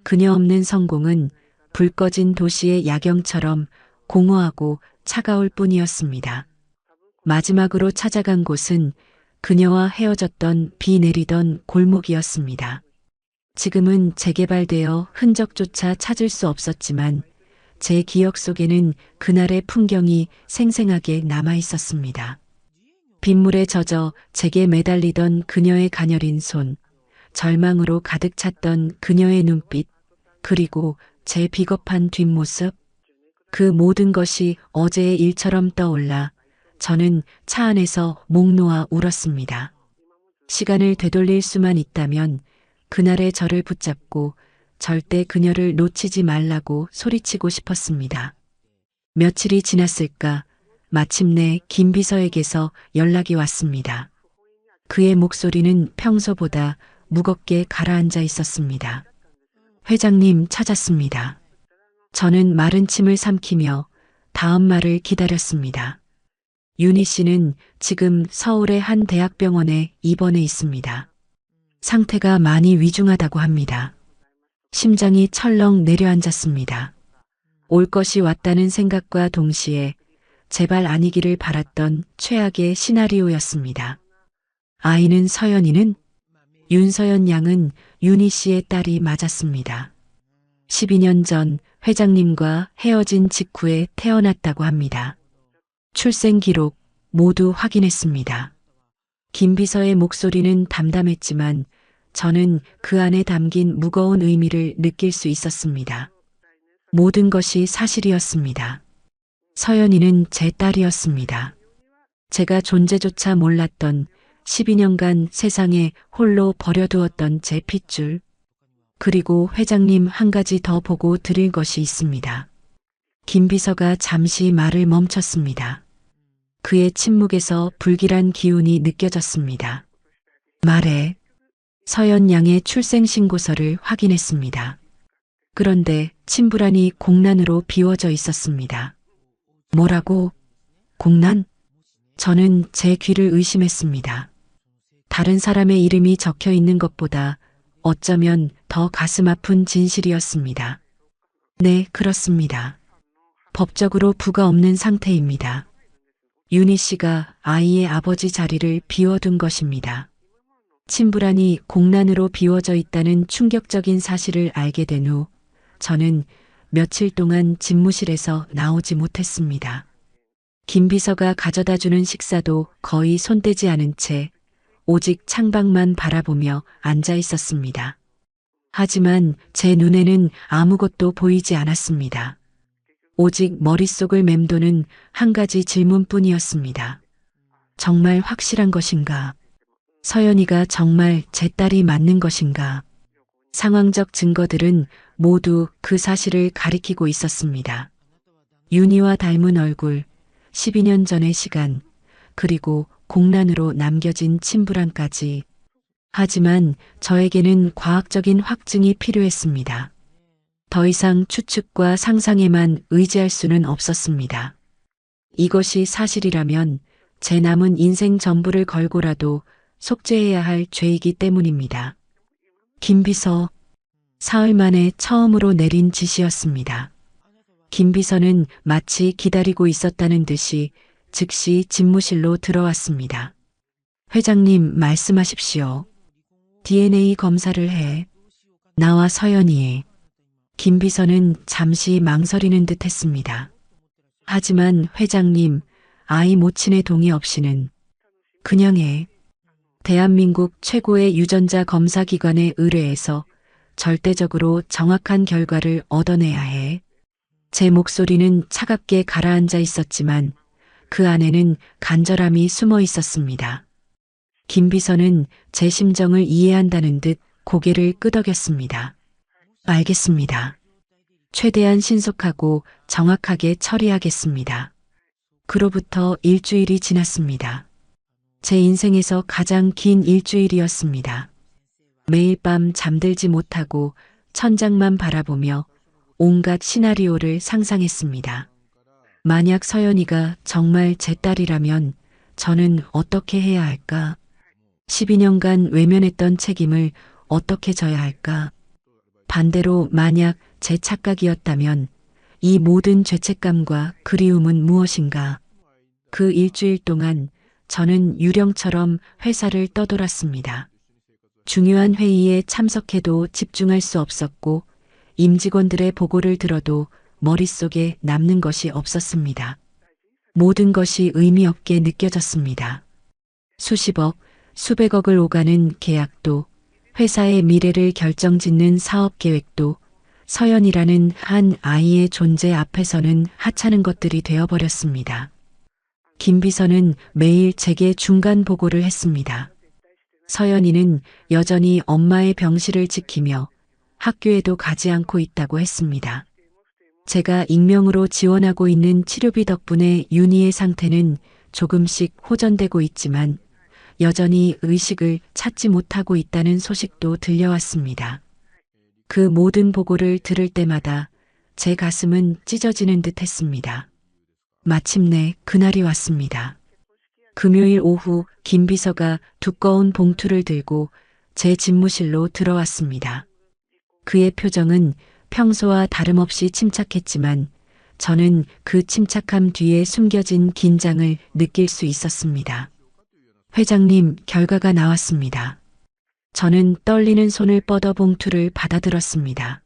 그녀 없는 성공은 불 꺼진 도시의 야경처럼 공허하고 차가울 뿐이었습니다. 마지막으로 찾아간 곳은 그녀와 헤어졌던 비 내리던 골목이었습니다. 지금은 재개발되어 흔적조차 찾을 수 없었지만 제 기억 속에는 그날의 풍경이 생생하게 남아 있었습니다. 빗물에 젖어 제게 매달리던 그녀의 가녀린 손, 절망으로 가득 찼던 그녀의 눈빛, 그리고 제 비겁한 뒷모습, 그 모든 것이 어제의 일처럼 떠올라 저는 차 안에서 목 놓아 울었습니다. 시간을 되돌릴 수만 있다면 그날의 저를 붙잡고 절대 그녀를 놓치지 말라고 소리치고 싶었습니다. 며칠이 지났을까 마침내 김 비서에게서 연락이 왔습니다. 그의 목소리는 평소보다 무겁게 가라앉아 있었습니다. 회장님 찾았습니다. 저는 마른 침을 삼키며 다음 말을 기다렸습니다. 윤희 씨는 지금 서울의 한 대학병원에 입원해 있습니다. 상태가 많이 위중하다고 합니다. 심장이 철렁 내려앉았습니다. 올 것이 왔다는 생각과 동시에 제발 아니기를 바랐던 최악의 시나리오였습니다. 아이는 서연이는? 윤서연 양은 윤희 씨의 딸이 맞았습니다. 12년 전 회장님과 헤어진 직후에 태어났다고 합니다. 출생 기록 모두 확인했습니다. 김 비서의 목소리는 담담했지만 저는 그 안에 담긴 무거운 의미를 느낄 수 있었습니다. 모든 것이 사실이었습니다. 서연이는 제 딸이었습니다. 제가 존재조차 몰랐던 12년간 세상에 홀로 버려두었던 제 핏줄. 그리고 회장님 한 가지 더 보고 드릴 것이 있습니다. 김 비서가 잠시 말을 멈췄습니다. 그의 침묵에서 불길한 기운이 느껴졌습니다. 말해. 서연 양의 출생신고서를 확인했습니다. 그런데 침불안이 공란으로 비워져 있었습니다. 뭐라고? 공란? 저는 제 귀를 의심했습니다. 다른 사람의 이름이 적혀 있는 것보다 어쩌면 더 가슴 아픈 진실이었습니다. 네, 그렇습니다. 법적으로 부가 없는 상태입니다. 윤희 씨가 아이의 아버지 자리를 비워둔 것입니다. 침불안이 공란으로 비워져 있다는 충격적인 사실을 알게 된 후 저는 며칠 동안 집무실에서 나오지 못했습니다. 김 비서가 가져다 주는 식사도 거의 손대지 않은 채 오직 창밖만 바라보며 앉아 있었습니다. 하지만 제 눈에는 아무것도 보이지 않았습니다. 오직 머릿속을 맴도는 한 가지 질문뿐이었습니다. 정말 확실한 것인가? 서연이가 정말 제 딸이 맞는 것인가? 상황적 증거들은 모두 그 사실을 가리키고 있었습니다. 윤희와 닮은 얼굴, 12년 전의 시간, 그리고 공란으로 남겨진 침불안까지. 하지만 저에게는 과학적인 확증이 필요했습니다. 더 이상 추측과 상상에만 의지할 수는 없었습니다. 이것이 사실이라면 제 남은 인생 전부를 걸고라도 속죄해야 할 죄이기 때문입니다. 김비서, 사흘 만에 처음으로 내린 지시였습니다. 김비서는 마치 기다리고 있었다는 듯이 즉시 집무실로 들어왔습니다. 회장님 말씀하십시오. DNA 검사를 해. 나와 서연이에. 김비서는 잠시 망설이는 듯 했습니다. 하지만 회장님, 아이 모친의 동의 없이는 그냥 해. 대한민국 최고의 유전자 검사 기관에 의뢰해서 절대적으로 정확한 결과를 얻어내야 해. 제 목소리는 차갑게 가라앉아 있었지만 그 안에는 간절함이 숨어 있었습니다. 김비서는 제 심정을 이해한다는 듯 고개를 끄덕였습니다. 알겠습니다. 최대한 신속하고 정확하게 처리하겠습니다. 그로부터 일주일이 지났습니다. 제 인생에서 가장 긴 일주일이었습니다. 매일 밤 잠들지 못하고 천장만 바라보며 온갖 시나리오를 상상했습니다. 만약 서연이가 정말 제 딸이라면 저는 어떻게 해야 할까? 12년간 외면했던 책임을 어떻게 져야 할까? 반대로 만약 제 착각이었다면 이 모든 죄책감과 그리움은 무엇인가? 그 일주일 동안 저는 유령처럼 회사를 떠돌았습니다. 중요한 회의에 참석해도 집중할 수 없었고 임직원들의 보고를 들어도 머릿속에 남는 것이 없었습니다. 모든 것이 의미 없게 느껴졌습니다. 수십억, 수백억을 오가는 계약도, 회사의 미래를 결정짓는 사업 계획도 서연이라는 한 아이의 존재 앞에서는 하찮은 것들이 되어버렸습니다. 김비서는 매일 제게 중간 보고를 했습니다. 서연이는 여전히 엄마의 병실을 지키며 학교에도 가지 않고 있다고 했습니다. 제가 익명으로 지원하고 있는 치료비 덕분에 윤희의 상태는 조금씩 호전되고 있지만 여전히 의식을 찾지 못하고 있다는 소식도 들려왔습니다. 그 모든 보고를 들을 때마다 제 가슴은 찢어지는 듯 했습니다. 마침내 그날이 왔습니다. 금요일 오후 김 비서가 두꺼운 봉투를 들고 제 집무실로 들어왔습니다. 그의 표정은 평소와 다름없이 침착했지만 저는 그 침착함 뒤에 숨겨진 긴장을 느낄 수 있었습니다. 회장님, 결과가 나왔습니다. 저는 떨리는 손을 뻗어 봉투를 받아들었습니다.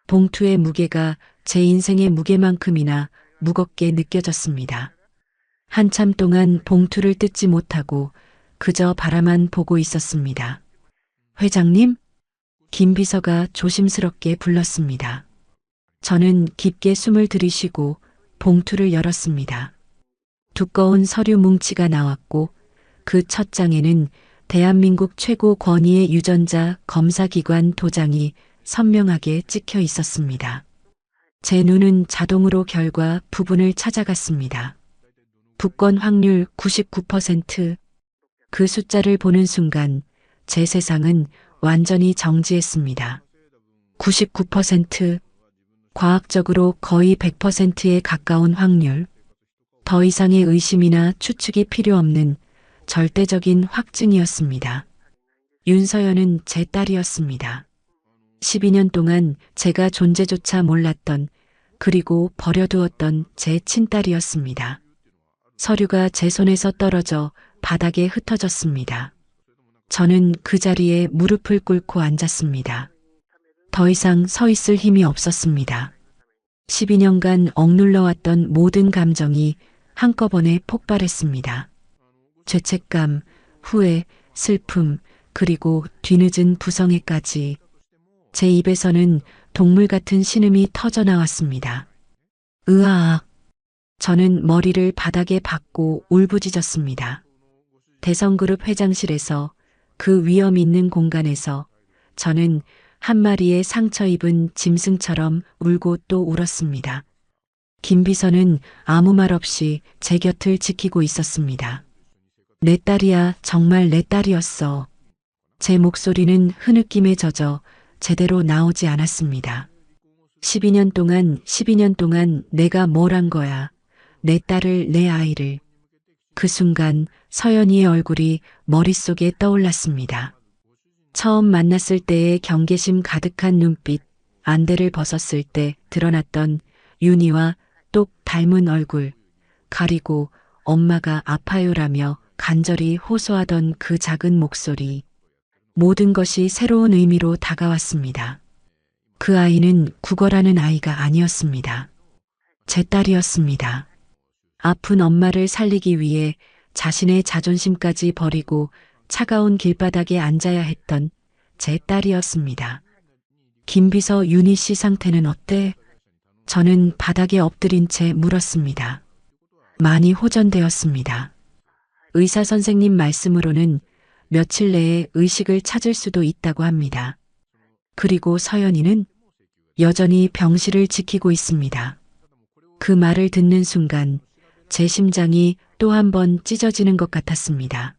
봉투의 무게가 제 인생의 무게만큼이나 무겁게 느껴졌습니다. 한참 동안 봉투를 뜯지 못하고 그저 바라만 보고 있었습니다. 회장님? 김 비서가 조심스럽게 불렀습니다. 저는 깊게 숨을 들이쉬고 봉투를 열었습니다. 두꺼운 서류 뭉치가 나왔고 그 첫 장에는 대한민국 최고 권위의 유전자 검사기관 도장이 선명하게 찍혀 있었습니다. 제 눈은 자동으로 결과 부분을 찾아갔습니다. 복권 확률 99%. 그 숫자를 보는 순간 제 세상은 완전히 정지했습니다. 99%. 과학적으로 거의 100%에 가까운 확률. 더 이상의 의심이나 추측이 필요 없는 절대적인 확증이었습니다. 윤서연은 제 딸이었습니다. 12년 동안 제가 존재조차 몰랐던 그리고 버려두었던 제 친딸이었습니다. 서류가 제 손에서 떨어져 바닥에 흩어졌습니다. 저는 그 자리에 무릎을 꿇고 앉았습니다. 더 이상 서 있을 힘이 없었습니다. 12년간 억눌러왔던 모든 감정이 한꺼번에 폭발했습니다. 죄책감, 후회, 슬픔, 그리고 뒤늦은 부성애까지. 제 입에서는 동물 같은 신음이 터져나왔습니다. 으아악. 저는 머리를 바닥에 박고 울부짖었습니다. 대성그룹 회장실에서 그 위험 있는 공간에서 저는 한 마리의 상처 입은 짐승처럼 울고 또 울었습니다. 김비서는 아무 말 없이 제 곁을 지키고 있었습니다. 내 딸이야, 정말 내 딸이었어. 제 목소리는 흐느낌에 젖어 제대로 나오지 않았습니다. 12년 동안 내가 뭘 한 거야. 내 딸을, 내 아이를. 그 순간 서연이의 얼굴이 머릿속에 떠올랐습니다. 처음 만났을 때의 경계심 가득한 눈빛, 안대를 벗었을 때 드러났던 윤희와 똑 닮은 얼굴, 가리고 엄마가 아파요라며 간절히 호소하던 그 작은 목소리. 모든 것이 새로운 의미로 다가왔습니다. 그 아이는 국어라는 아이가 아니었습니다. 제 딸이었습니다. 아픈 엄마를 살리기 위해 자신의 자존심까지 버리고 차가운 길바닥에 앉아야 했던 제 딸이었습니다. 김비서 윤희 씨 상태는 어때? 저는 바닥에 엎드린 채 물었습니다. 많이 호전되었습니다. 의사 선생님 말씀으로는 며칠 내에 의식을 찾을 수도 있다고 합니다. 그리고 서연이는 여전히 병실을 지키고 있습니다. 그 말을 듣는 순간 제 심장이 또 한 번 찢어지는 것 같았습니다.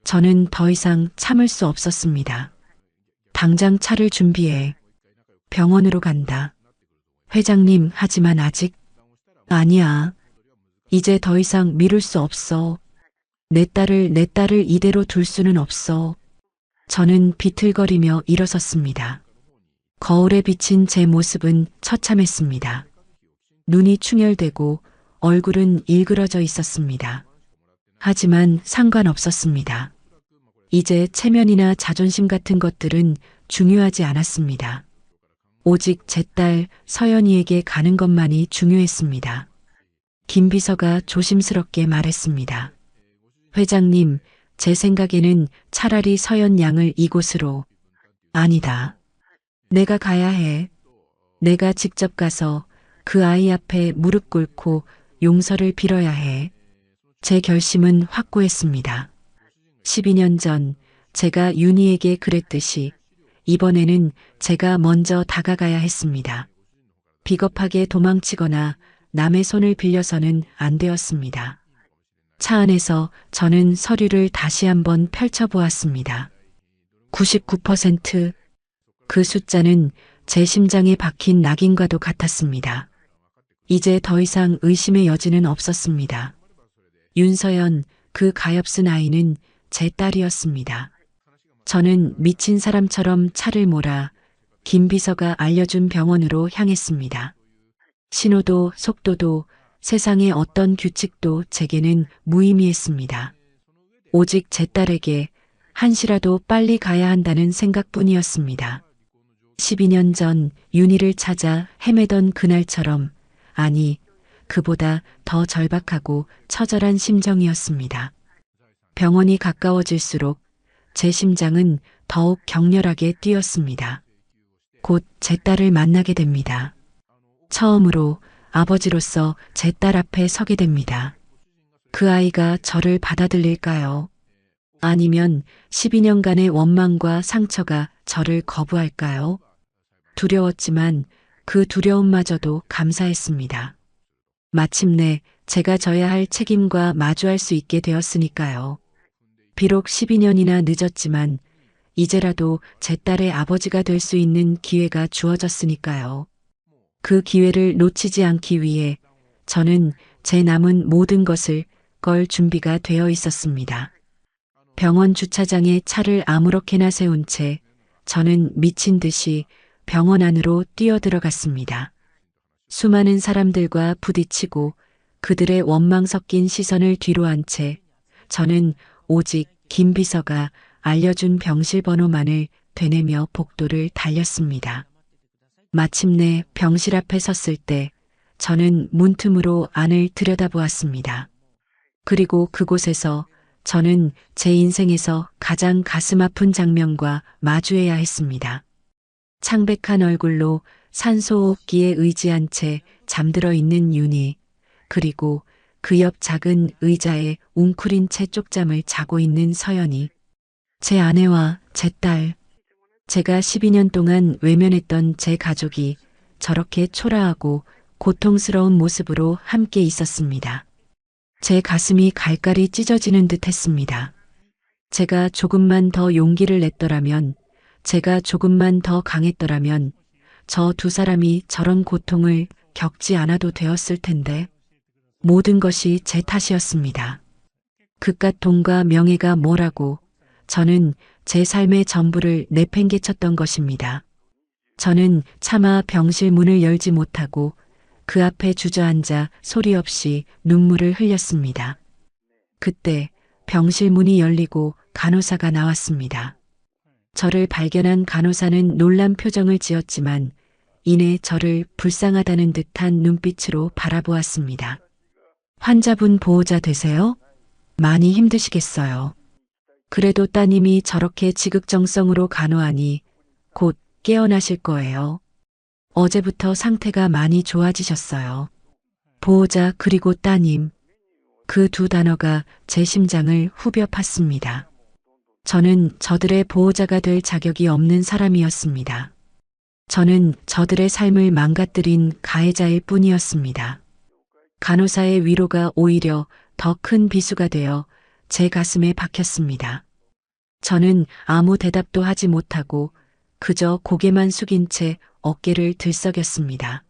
저는 더 이상 참을 수 없었습니다. 당장 차를 준비해. 병원으로 간다. 회장님, 하지만 아직 아니야. 이제 더 이상 미룰 수 없어. 내 딸을 이대로 둘 수는 없어. 저는 비틀거리며 일어섰습니다. 거울에 비친 제 모습은 처참했습니다. 눈이 충혈되고 얼굴은 일그러져 있었습니다. 하지만 상관없었습니다. 이제 체면이나 자존심 같은 것들은 중요하지 않았습니다. 오직 제 딸 서연이에게 가는 것만이 중요했습니다. 김 비서가 조심스럽게 말했습니다. 회장님, 제 생각에는 차라리 서연 양을 이곳으로. 아니다. 내가 가야 해. 내가 직접 가서 그 아이 앞에 무릎 꿇고 용서를 빌어야 해. 제 결심은 확고했습니다. 12년 전 제가 윤희에게 그랬듯이 이번에는 제가 먼저 다가가야 했습니다. 비겁하게 도망치거나 남의 손을 빌려서는 안 되었습니다. 차 안에서 저는 서류를 다시 한번 펼쳐보았습니다. 99%. 그 숫자는 제 심장에 박힌 낙인과도 같았습니다. 이제 더 이상 의심의 여지는 없었습니다. 윤서연, 그 가엾은 아이는 제 딸이었습니다. 저는 미친 사람처럼 차를 몰아 김 비서가 알려준 병원으로 향했습니다. 신호도 속도도 세상의 어떤 규칙도 제게는 무의미했습니다. 오직 제 딸에게 한시라도 빨리 가야 한다는 생각뿐이었습니다. 12년 전 윤희를 찾아 헤매던 그날처럼, 아니, 그보다 더 절박하고 처절한 심정이었습니다. 병원이 가까워질수록 제 심장은 더욱 격렬하게 뛰었습니다. 곧 제 딸을 만나게 됩니다. 처음으로 아버지로서 제 딸 앞에 서게 됩니다. 그 아이가 저를 받아들일까요? 아니면 12년간의 원망과 상처가 저를 거부할까요? 두려웠지만 그 두려움마저도 감사했습니다. 마침내 제가 져야 할 책임과 마주할 수 있게 되었으니까요. 비록 12년이나 늦었지만 이제라도 제 딸의 아버지가 될 수 있는 기회가 주어졌으니까요. 그 기회를 놓치지 않기 위해 저는 제 남은 모든 것을 걸 준비가 되어 있었습니다. 병원 주차장에 차를 아무렇게나 세운 채 저는 미친 듯이 병원 안으로 뛰어들어갔습니다. 수많은 사람들과 부딪히고 그들의 원망 섞인 시선을 뒤로 한 채 저는 오직 김 비서가 알려준 병실 번호만을 되뇌며 복도를 달렸습니다. 마침내 병실 앞에 섰을 때 저는 문틈으로 안을 들여다보았습니다. 그리고 그곳에서 저는 제 인생에서 가장 가슴 아픈 장면과 마주해야 했습니다. 창백한 얼굴로 산소호흡기에 의지한 채 잠들어 있는 윤희, 그리고 그 옆 작은 의자에 웅크린 채 쪽잠을 자고 있는 서연이, 제 아내와 제 딸. 제가 12년 동안 외면했던 제 가족이 저렇게 초라하고 고통스러운 모습으로 함께 있었습니다. 제 가슴이 갈갈이 찢어지는 듯 했습니다. 제가 조금만 더 용기를 냈더라면, 제가 조금만 더 강했더라면, 저 두 사람이 저런 고통을 겪지 않아도 되었을 텐데, 모든 것이 제 탓이었습니다. 그깟 돈과 명예가 뭐라고, 저는 제 삶의 전부를 내팽개쳤던 것입니다. 저는 차마 병실 문을 열지 못하고 그 앞에 주저앉아 소리 없이 눈물을 흘렸습니다. 그때 병실 문이 열리고 간호사가 나왔습니다. 저를 발견한 간호사는 놀란 표정을 지었지만 이내 저를 불쌍하다는 듯한 눈빛으로 바라보았습니다. 환자분 보호자 되세요? 많이 힘드시겠어요. 그래도 따님이 저렇게 지극정성으로 간호하니 곧 깨어나실 거예요. 어제부터 상태가 많이 좋아지셨어요. 보호자 그리고 따님. 그 두 단어가 제 심장을 후벼 팠습니다. 저는 저들의 보호자가 될 자격이 없는 사람이었습니다. 저는 저들의 삶을 망가뜨린 가해자일 뿐이었습니다. 간호사의 위로가 오히려 더 큰 비수가 되어 제 가슴에 박혔습니다. 저는 아무 대답도 하지 못하고 그저 고개만 숙인 채 어깨를 들썩였습니다.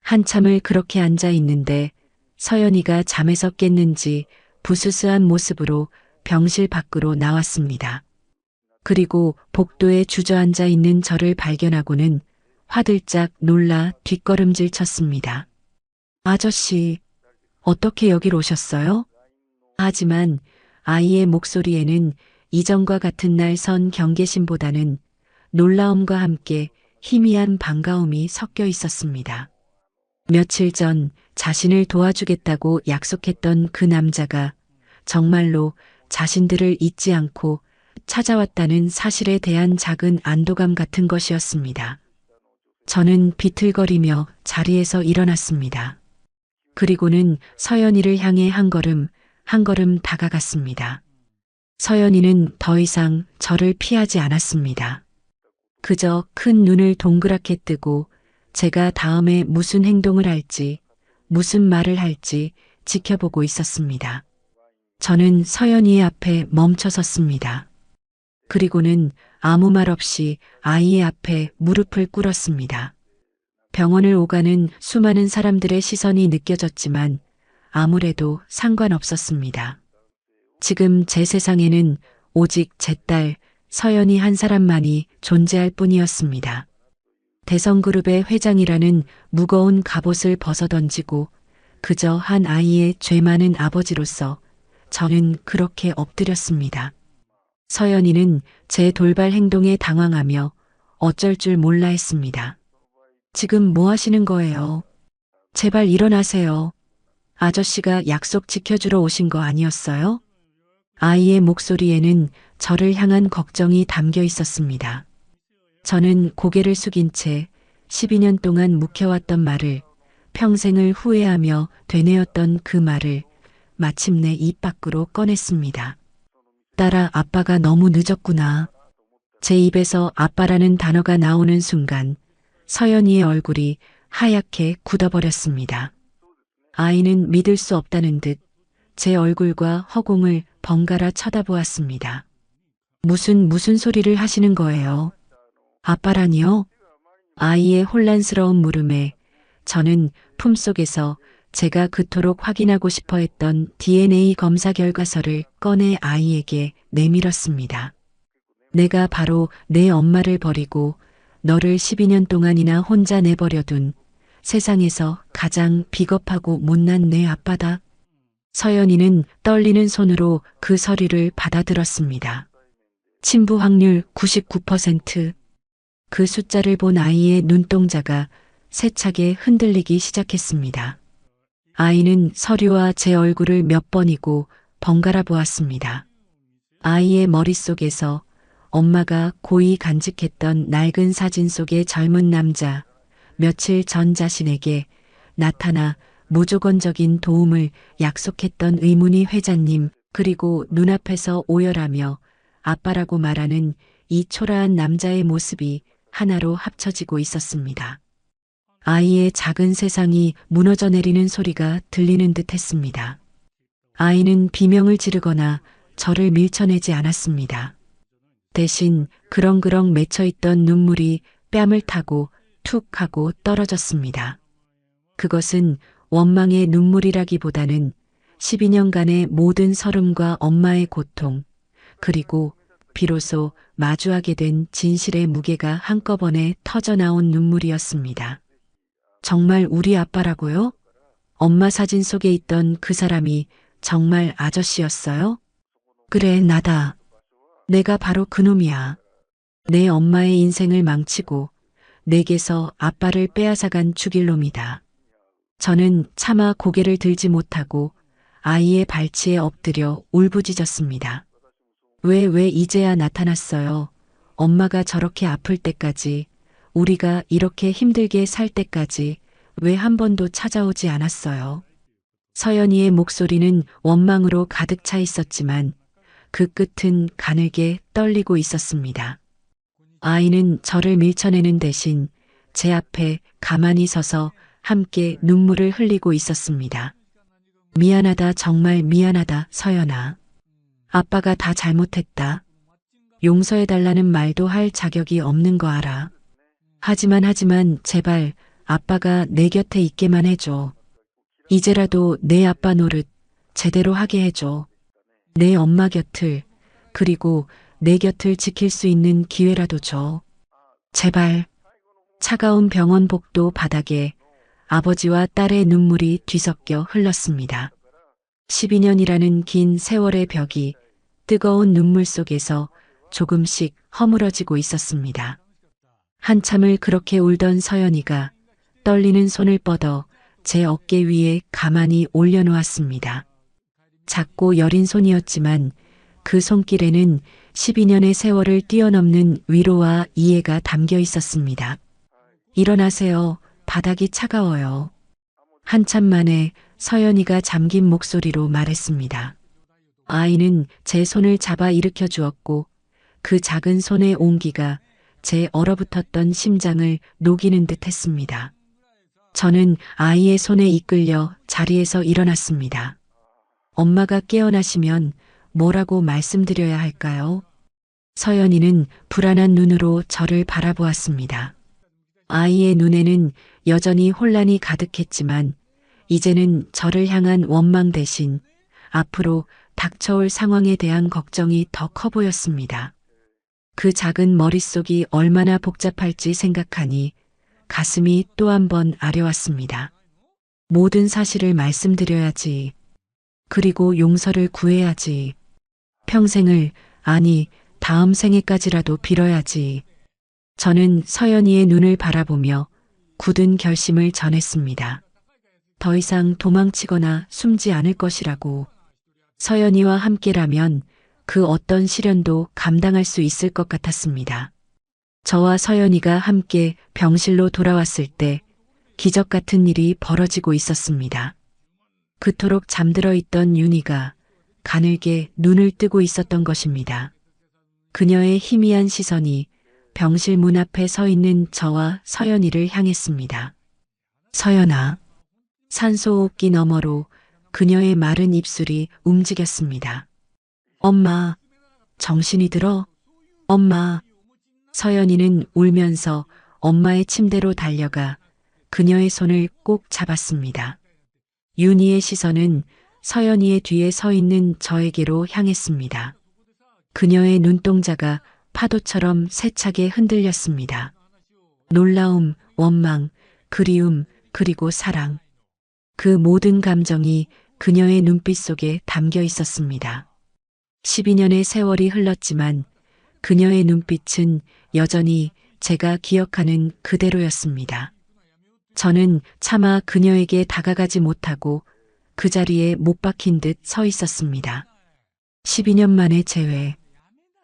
한참을 그렇게 앉아 있는데 서연이가 잠에서 깼는지 부스스한 모습으로 병실 밖으로 나왔습니다. 그리고 복도에 주저앉아 있는 저를 발견하고는 화들짝 놀라 뒷걸음질 쳤습니다. 아저씨, 어떻게 여길 오셨어요? 하지만 아이의 목소리에는 이전과 같은 날 선 경계심보다는 놀라움과 함께 희미한 반가움이 섞여 있었습니다. 며칠 전 자신을 도와주겠다고 약속했던 그 남자가 정말로 자신들을 잊지 않고 찾아왔다는 사실에 대한 작은 안도감 같은 것이었습니다. 저는 비틀거리며 자리에서 일어났습니다. 그리고는 서연이를 향해 한 걸음 다가갔습니다. 서연이는 더 이상 저를 피하지 않았습니다. 그저 큰 눈을 동그랗게 뜨고 제가 다음에 무슨 행동을 할지, 무슨 말을 할지 지켜보고 있었습니다. 저는 서연이의 앞에 멈춰 섰습니다. 그리고는 아무 말 없이 아이의 앞에 무릎을 꿇었습니다. 병원을 오가는 수많은 사람들의 시선이 느껴졌지만 아무래도 상관없었습니다. 지금 제 세상에는 오직 제 딸 서연이 한 사람만이 존재할 뿐이었습니다. 대성그룹의 회장이라는 무거운 갑옷을 벗어던지고 그저 한 아이의 죄 많은 아버지로서 저는 그렇게 엎드렸습니다. 서연이는 제 돌발 행동에 당황하며 어쩔 줄 몰라 했습니다. 지금 뭐 하시는 거예요? 제발 일어나세요. 아저씨가 약속 지켜주러 오신 거 아니었어요? 아이의 목소리에는 저를 향한 걱정이 담겨 있었습니다. 저는 고개를 숙인 채 12년 동안 묵혀왔던 말을, 평생을 후회하며 되뇌었던 그 말을 마침내 입 밖으로 꺼냈습니다. 딸아, 아빠가 너무 늦었구나. 제 입에서 아빠라는 단어가 나오는 순간 서연이의 얼굴이 하얗게 굳어버렸습니다. 아이는 믿을 수 없다는 듯 제 얼굴과 허공을 번갈아 쳐다보았습니다. 무슨 소리를 하시는 거예요? 아빠라니요? 아이의 혼란스러운 물음에 저는 품속에서 제가 그토록 확인하고 싶어 했던 DNA 검사 결과서를 꺼내 아이에게 내밀었습니다. 내가 바로 내 엄마를 버리고 너를 12년 동안이나 혼자 내버려둔 세상에서 가장 비겁하고 못난 내 아빠다. 서연이는 떨리는 손으로 그 서류를 받아들었습니다. 친부 확률 99%. 그 숫자를 본 아이의 눈동자가 세차게 흔들리기 시작했습니다. 아이는 서류와 제 얼굴을 몇 번이고 번갈아 보았습니다. 아이의 머릿속에서 엄마가 고이 간직했던 낡은 사진 속의 젊은 남자, 며칠 전 자신에게 나타나 무조건적인 도움을 약속했던 의문의 회장님, 그리고 눈앞에서 오열하며 아빠라고 말하는 이 초라한 남자의 모습이 하나로 합쳐지고 있었습니다. 아이의 작은 세상이 무너져 내리는 소리가 들리는 듯 했습니다. 아이는 비명을 지르거나 저를 밀쳐내지 않았습니다. 대신 그렁그렁 맺혀있던 눈물이 뺨을 타고 툭 하고 떨어졌습니다. 그것은 원망의 눈물이라기보다는 12년간의 모든 서름과 엄마의 고통, 그리고 비로소 마주하게 된 진실의 무게가 한꺼번에 터져나온 눈물이었습니다. 정말 우리 아빠라고요? 엄마 사진 속에 있던 그 사람이 정말 아저씨였어요? 그래, 나다. 내가 바로 그놈이야. 내 엄마의 인생을 망치고 내게서 아빠를 빼앗아간 죽일 놈이다. 저는 차마 고개를 들지 못하고 아이의 발치에 엎드려 울부짖었습니다. 왜 이제야 나타났어요? 엄마가 저렇게 아플 때까지, 우리가 이렇게 힘들게 살 때까지 왜 한 번도 찾아오지 않았어요? 서연이의 목소리는 원망으로 가득 차 있었지만 그 끝은 가늘게 떨리고 있었습니다. 아이는 저를 밀쳐내는 대신 제 앞에 가만히 서서 함께 눈물을 흘리고 있었습니다. 미안하다, 정말 미안하다, 서연아. 아빠가 다 잘못했다. 용서해달라는 말도 할 자격이 없는 거 알아. 하지만 제발 아빠가 내 곁에 있게만 해줘. 이제라도 내 아빠 노릇 제대로 하게 해줘. 내 엄마 곁을, 그리고 내 곁을 지킬 수 있는 기회라도 줘. 제발. 차가운 병원 복도 바닥에 아버지와 딸의 눈물이 뒤섞여 흘렀습니다. 12년이라는 긴 세월의 벽이 뜨거운 눈물 속에서 조금씩 허물어지고 있었습니다. 한참을 그렇게 울던 서연이가 떨리는 손을 뻗어 제 어깨 위에 가만히 올려놓았습니다. 작고 여린 손이었지만 그 손길에는 12년의 세월을 뛰어넘는 위로와 이해가 담겨 있었습니다. 일어나세요. 바닥이 차가워요. 한참 만에 서연이가 잠긴 목소리로 말했습니다. 아이는 제 손을 잡아 일으켜 주었고 그 작은 손의 온기가 제 얼어붙었던 심장을 녹이는 듯 했습니다. 저는 아이의 손에 이끌려 자리에서 일어났습니다. 엄마가 깨어나시면 뭐라고 말씀드려야 할까요? 서연이는 불안한 눈으로 저를 바라보았습니다. 아이의 눈에는 여전히 혼란이 가득했지만 이제는 저를 향한 원망 대신 앞으로 닥쳐올 상황에 대한 걱정이 더 커 보였습니다. 그 작은 머릿속이 얼마나 복잡할지 생각하니 가슴이 또 한 번 아려왔습니다. 모든 사실을 말씀드려야지. 그리고 용서를 구해야지. 평생을, 아니, 다음 생에까지라도 빌어야지. 저는 서연이의 눈을 바라보며 굳은 결심을 전했습니다. 더 이상 도망치거나 숨지 않을 것이라고. 서연이와 함께라면 그 어떤 시련도 감당할 수 있을 것 같았습니다. 저와 서연이가 함께 병실로 돌아왔을 때 기적 같은 일이 벌어지고 있었습니다. 그토록 잠들어 있던 윤희가 가늘게 눈을 뜨고 있었던 것입니다. 그녀의 희미한 시선이 병실 문 앞에 서 있는 저와 서연이를 향했습니다. 서연아. 산소호흡기 너머로 그녀의 마른 입술이 움직였습니다. 엄마, 정신이 들어? 엄마. 서연이는 울면서 엄마의 침대로 달려가 그녀의 손을 꼭 잡았습니다. 윤희의 시선은 서연이의 뒤에 서 있는 저에게로 향했습니다. 그녀의 눈동자가 파도처럼 세차게 흔들렸습니다. 놀라움, 원망, 그리움, 그리고 사랑. 그 모든 감정이 그녀의 눈빛 속에 담겨 있었습니다. 12년의 세월이 흘렀지만 그녀의 눈빛은 여전히 제가 기억하는 그대로였습니다. 저는 차마 그녀에게 다가가지 못하고 그 자리에 못 박힌 듯 서 있었습니다. 12년 만의 재회.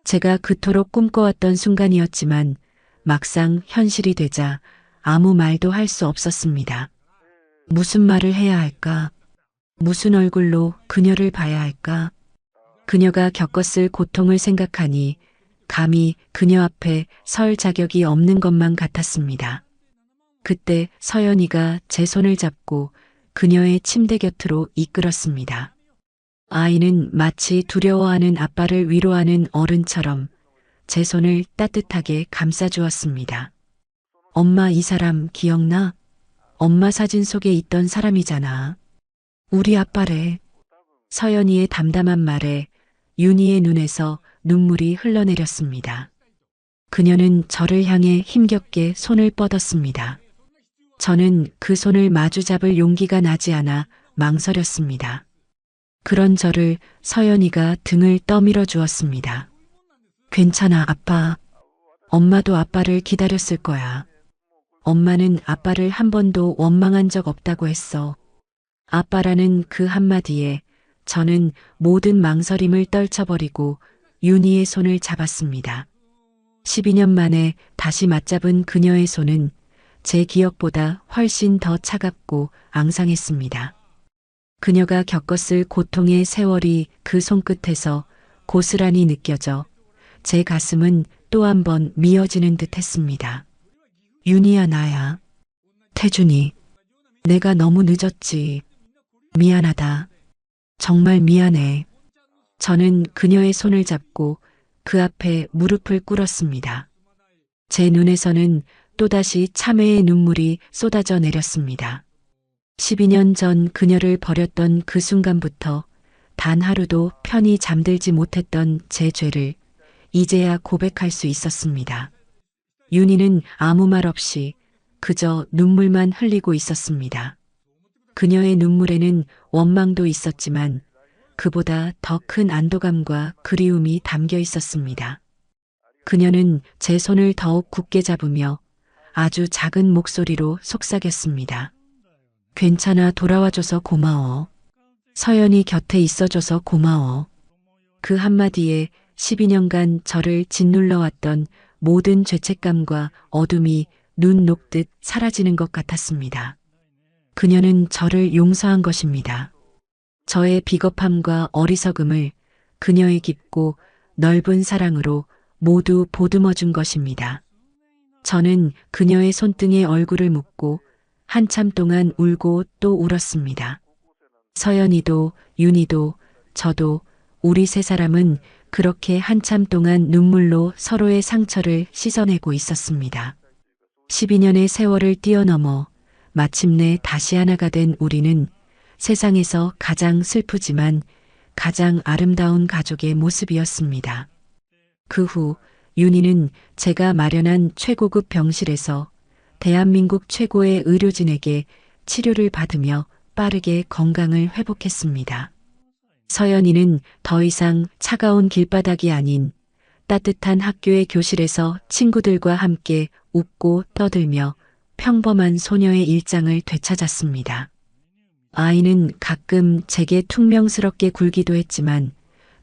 제가 그토록 꿈꿔왔던 순간이었지만 막상 현실이 되자 아무 말도 할 수 없었습니다. 무슨 말을 해야 할까? 무슨 얼굴로 그녀를 봐야 할까? 그녀가 겪었을 고통을 생각하니 감히 그녀 앞에 설 자격이 없는 것만 같았습니다. 그때 서연이가 제 손을 잡고 그녀의 침대 곁으로 이끌었습니다. 아이는 마치 두려워하는 아빠를 위로하는 어른처럼 제 손을 따뜻하게 감싸주었습니다. 엄마, 이 사람 기억나? 엄마 사진 속에 있던 사람이잖아. 우리 아빠래. 서연이의 담담한 말에 윤희의 눈에서 눈물이 흘러내렸습니다. 그녀는 저를 향해 힘겹게 손을 뻗었습니다. 저는 그 손을 마주잡을 용기가 나지 않아 망설였습니다. 그런 저를 서연이가 등을 떠밀어 주었습니다. 괜찮아, 아빠. 엄마도 아빠를 기다렸을 거야. 엄마는 아빠를 한 번도 원망한 적 없다고 했어. 아빠라는 그 한마디에 저는 모든 망설임을 떨쳐버리고 윤희의 손을 잡았습니다. 12년 만에 다시 맞잡은 그녀의 손은 제 기억보다 훨씬 더 차갑고 앙상했습니다. 그녀가 겪었을 고통의 세월이 그 손끝에서 고스란히 느껴져 제 가슴은 또 한 번 미어지는 듯 했습니다. 윤희야, 나야. 태준이, 내가 너무 늦었지. 미안하다. 정말 미안해. 저는 그녀의 손을 잡고 그 앞에 무릎을 꿇었습니다. 제 눈에서는 또다시 참회의 눈물이 쏟아져 내렸습니다. 12년 전 그녀를 버렸던 그 순간부터 단 하루도 편히 잠들지 못했던 제 죄를 이제야 고백할 수 있었습니다. 윤희는 아무 말 없이 그저 눈물만 흘리고 있었습니다. 그녀의 눈물에는 원망도 있었지만 그보다 더 큰 안도감과 그리움이 담겨 있었습니다. 그녀는 제 손을 더욱 굳게 잡으며 아주 작은 목소리로 속삭였습니다. 괜찮아, 돌아와줘서 고마워. 서연이 곁에 있어줘서 고마워. 그 한마디에 12년간 저를 짓눌러왔던 모든 죄책감과 어둠이 눈 녹듯 사라지는 것 같았습니다. 그녀는 저를 용서한 것입니다. 저의 비겁함과 어리석음을 그녀의 깊고 넓은 사랑으로 모두 보듬어 준 것입니다. 저는 그녀의 손등에 얼굴을 묻고 한참 동안 울고 또 울었습니다. 서연이도 윤희도 저도 우리 세 사람은 그렇게 한참 동안 눈물로 서로의 상처를 씻어내고 있었습니다. 12년의 세월을 뛰어넘어 마침내 다시 하나가 된 우리는 세상에서 가장 슬프지만 가장 아름다운 가족의 모습이었습니다. 그 후 윤희는 제가 마련한 최고급 병실에서 대한민국 최고의 의료진에게 치료를 받으며 빠르게 건강을 회복했습니다. 서연이는 더 이상 차가운 길바닥이 아닌 따뜻한 학교의 교실에서 친구들과 함께 웃고 떠들며 평범한 소녀의 일상을 되찾았습니다. 아이는 가끔 제게 퉁명스럽게 굴기도 했지만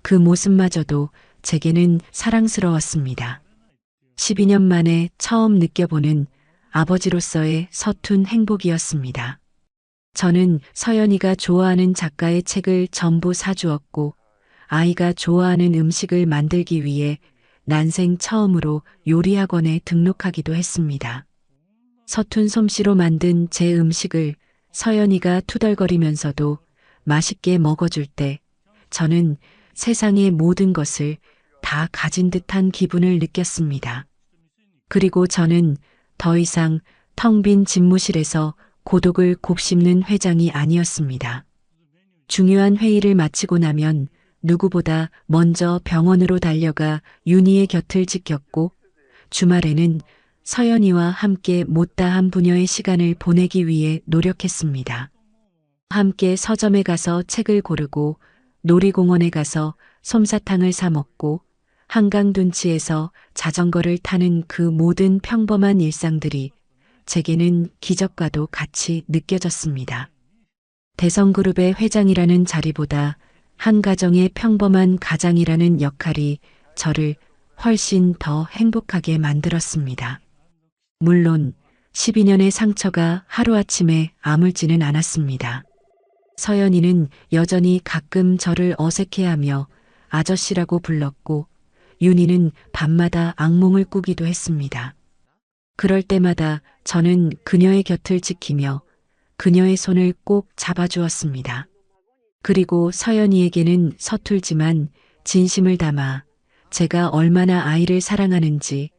그 모습마저도 제게는 사랑스러웠습니다. 12년 만에 처음 느껴보는 아버지로서의 서툰 행복이었습니다. 저는 서연이가 좋아하는 작가의 책을 전부 사주었고 아이가 좋아하는 음식을 만들기 위해 난생 처음으로 요리학원에 등록하기도 했습니다. 서툰 솜씨로 만든 제 음식을 서연이가 투덜거리면서도 맛있게 먹어줄 때 저는 세상의 모든 것을 다 가진 듯한 기분을 느꼈습니다. 그리고 저는 더 이상 텅 빈 집무실에서 고독을 곱씹는 회장이 아니었습니다. 중요한 회의를 마치고 나면 누구보다 먼저 병원으로 달려가 윤희의 곁을 지켰고 주말에는 서연이와 함께 못다한 부녀의 시간을 보내기 위해 노력했습니다. 함께 서점에 가서 책을 고르고 놀이공원에 가서 솜사탕을 사 먹고 한강 둔치에서 자전거를 타는 그 모든 평범한 일상들이 제게는 기적과도 같이 느껴졌습니다. 대성그룹의 회장이라는 자리보다 한 가정의 평범한 가장이라는 역할이 저를 훨씬 더 행복하게 만들었습니다. 물론 12년의 상처가 하루아침에 아물지는 않았습니다. 서연이는 여전히 가끔 저를 어색해하며 아저씨라고 불렀고 윤희는 밤마다 악몽을 꾸기도 했습니다. 그럴 때마다 저는 그녀의 곁을 지키며 그녀의 손을 꼭 잡아주었습니다. 그리고 서연이에게는 서툴지만 진심을 담아 제가 얼마나 아이를 사랑하는지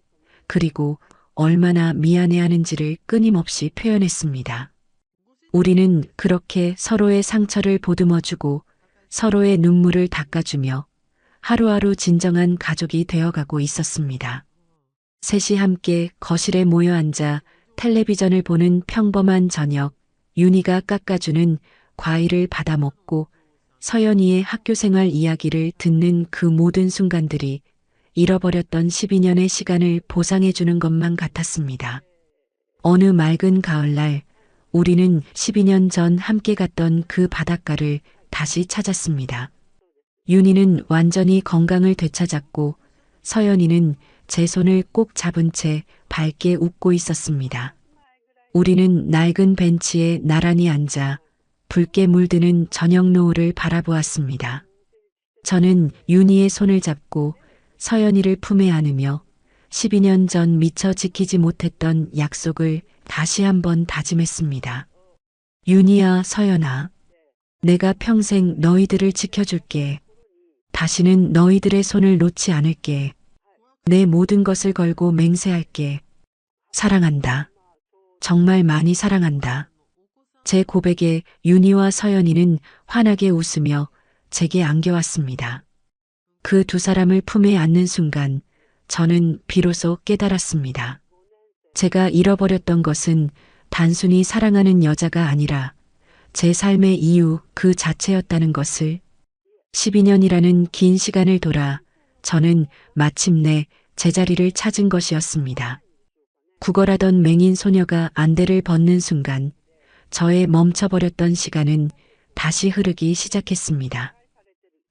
그리고 얼마나 미안해하는지를 끊임없이 표현했습니다. 우리는 그렇게 서로의 상처를 보듬어주고 서로의 눈물을 닦아주며 하루하루 진정한 가족이 되어가고 있었습니다. 셋이 함께 거실에 모여 앉아 텔레비전을 보는 평범한 저녁, 윤희가 깎아주는 과일을 받아 먹고 서연이의 학교 생활 이야기를 듣는 그 모든 순간들이 잃어버렸던 12년의 시간을 보상해주는 것만 같았습니다. 어느 맑은 가을날 우리는 12년 전 함께 갔던 그 바닷가를 다시 찾았습니다. 윤희는 완전히 건강을 되찾았고 서연이는 제 손을 꼭 잡은 채 밝게 웃고 있었습니다. 우리는 낡은 벤치에 나란히 앉아 붉게 물드는 저녁 노을을 바라보았습니다. 저는 윤희의 손을 잡고 서연이를 품에 안으며 12년 전 미처 지키지 못했던 약속을 다시 한번 다짐했습니다. 윤희야, 서연아, 내가 평생 너희들을 지켜줄게. 다시는 너희들의 손을 놓지 않을게. 내 모든 것을 걸고 맹세할게. 사랑한다. 정말 많이 사랑한다. 제 고백에 윤희와 서연이는 환하게 웃으며 제게 안겨왔습니다. 그 두 사람을 품에 안는 순간 저는 비로소 깨달았습니다. 제가 잃어버렸던 것은 단순히 사랑하는 여자가 아니라 제 삶의 이유 그 자체였다는 것을. 12년이라는 긴 시간을 돌아 저는 마침내 제자리를 찾은 것이었습니다. 구걸하던 맹인 소녀가 안대를 벗는 순간 저의 멈춰버렸던 시간은 다시 흐르기 시작했습니다.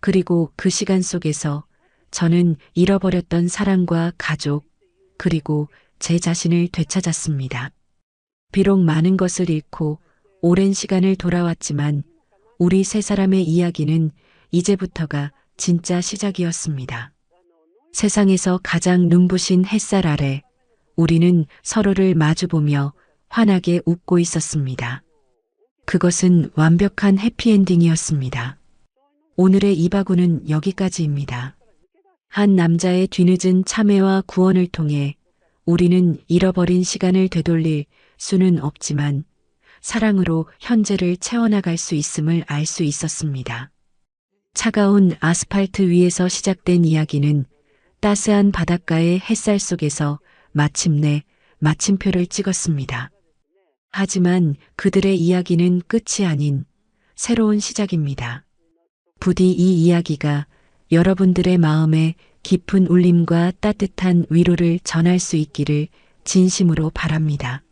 그리고 그 시간 속에서 저는 잃어버렸던 사랑과 가족, 그리고 제 자신을 되찾았습니다. 비록 많은 것을 잃고 오랜 시간을 돌아왔지만 우리 세 사람의 이야기는 이제부터가 진짜 시작이었습니다. 세상에서 가장 눈부신 햇살 아래 우리는 서로를 마주보며 환하게 웃고 있었습니다. 그것은 완벽한 해피엔딩이었습니다. 오늘의 이바구는 여기까지입니다. 한 남자의 뒤늦은 참회와 구원을 통해 우리는 잃어버린 시간을 되돌릴 수는 없지만 사랑으로 현재를 채워나갈 수 있음을 알 수 있었습니다. 차가운 아스팔트 위에서 시작된 이야기는 따스한 바닷가의 햇살 속에서 마침내 마침표를 찍었습니다. 하지만 그들의 이야기는 끝이 아닌 새로운 시작입니다. 부디 이 이야기가 여러분들의 마음에 깊은 울림과 따뜻한 위로를 전할 수 있기를 진심으로 바랍니다.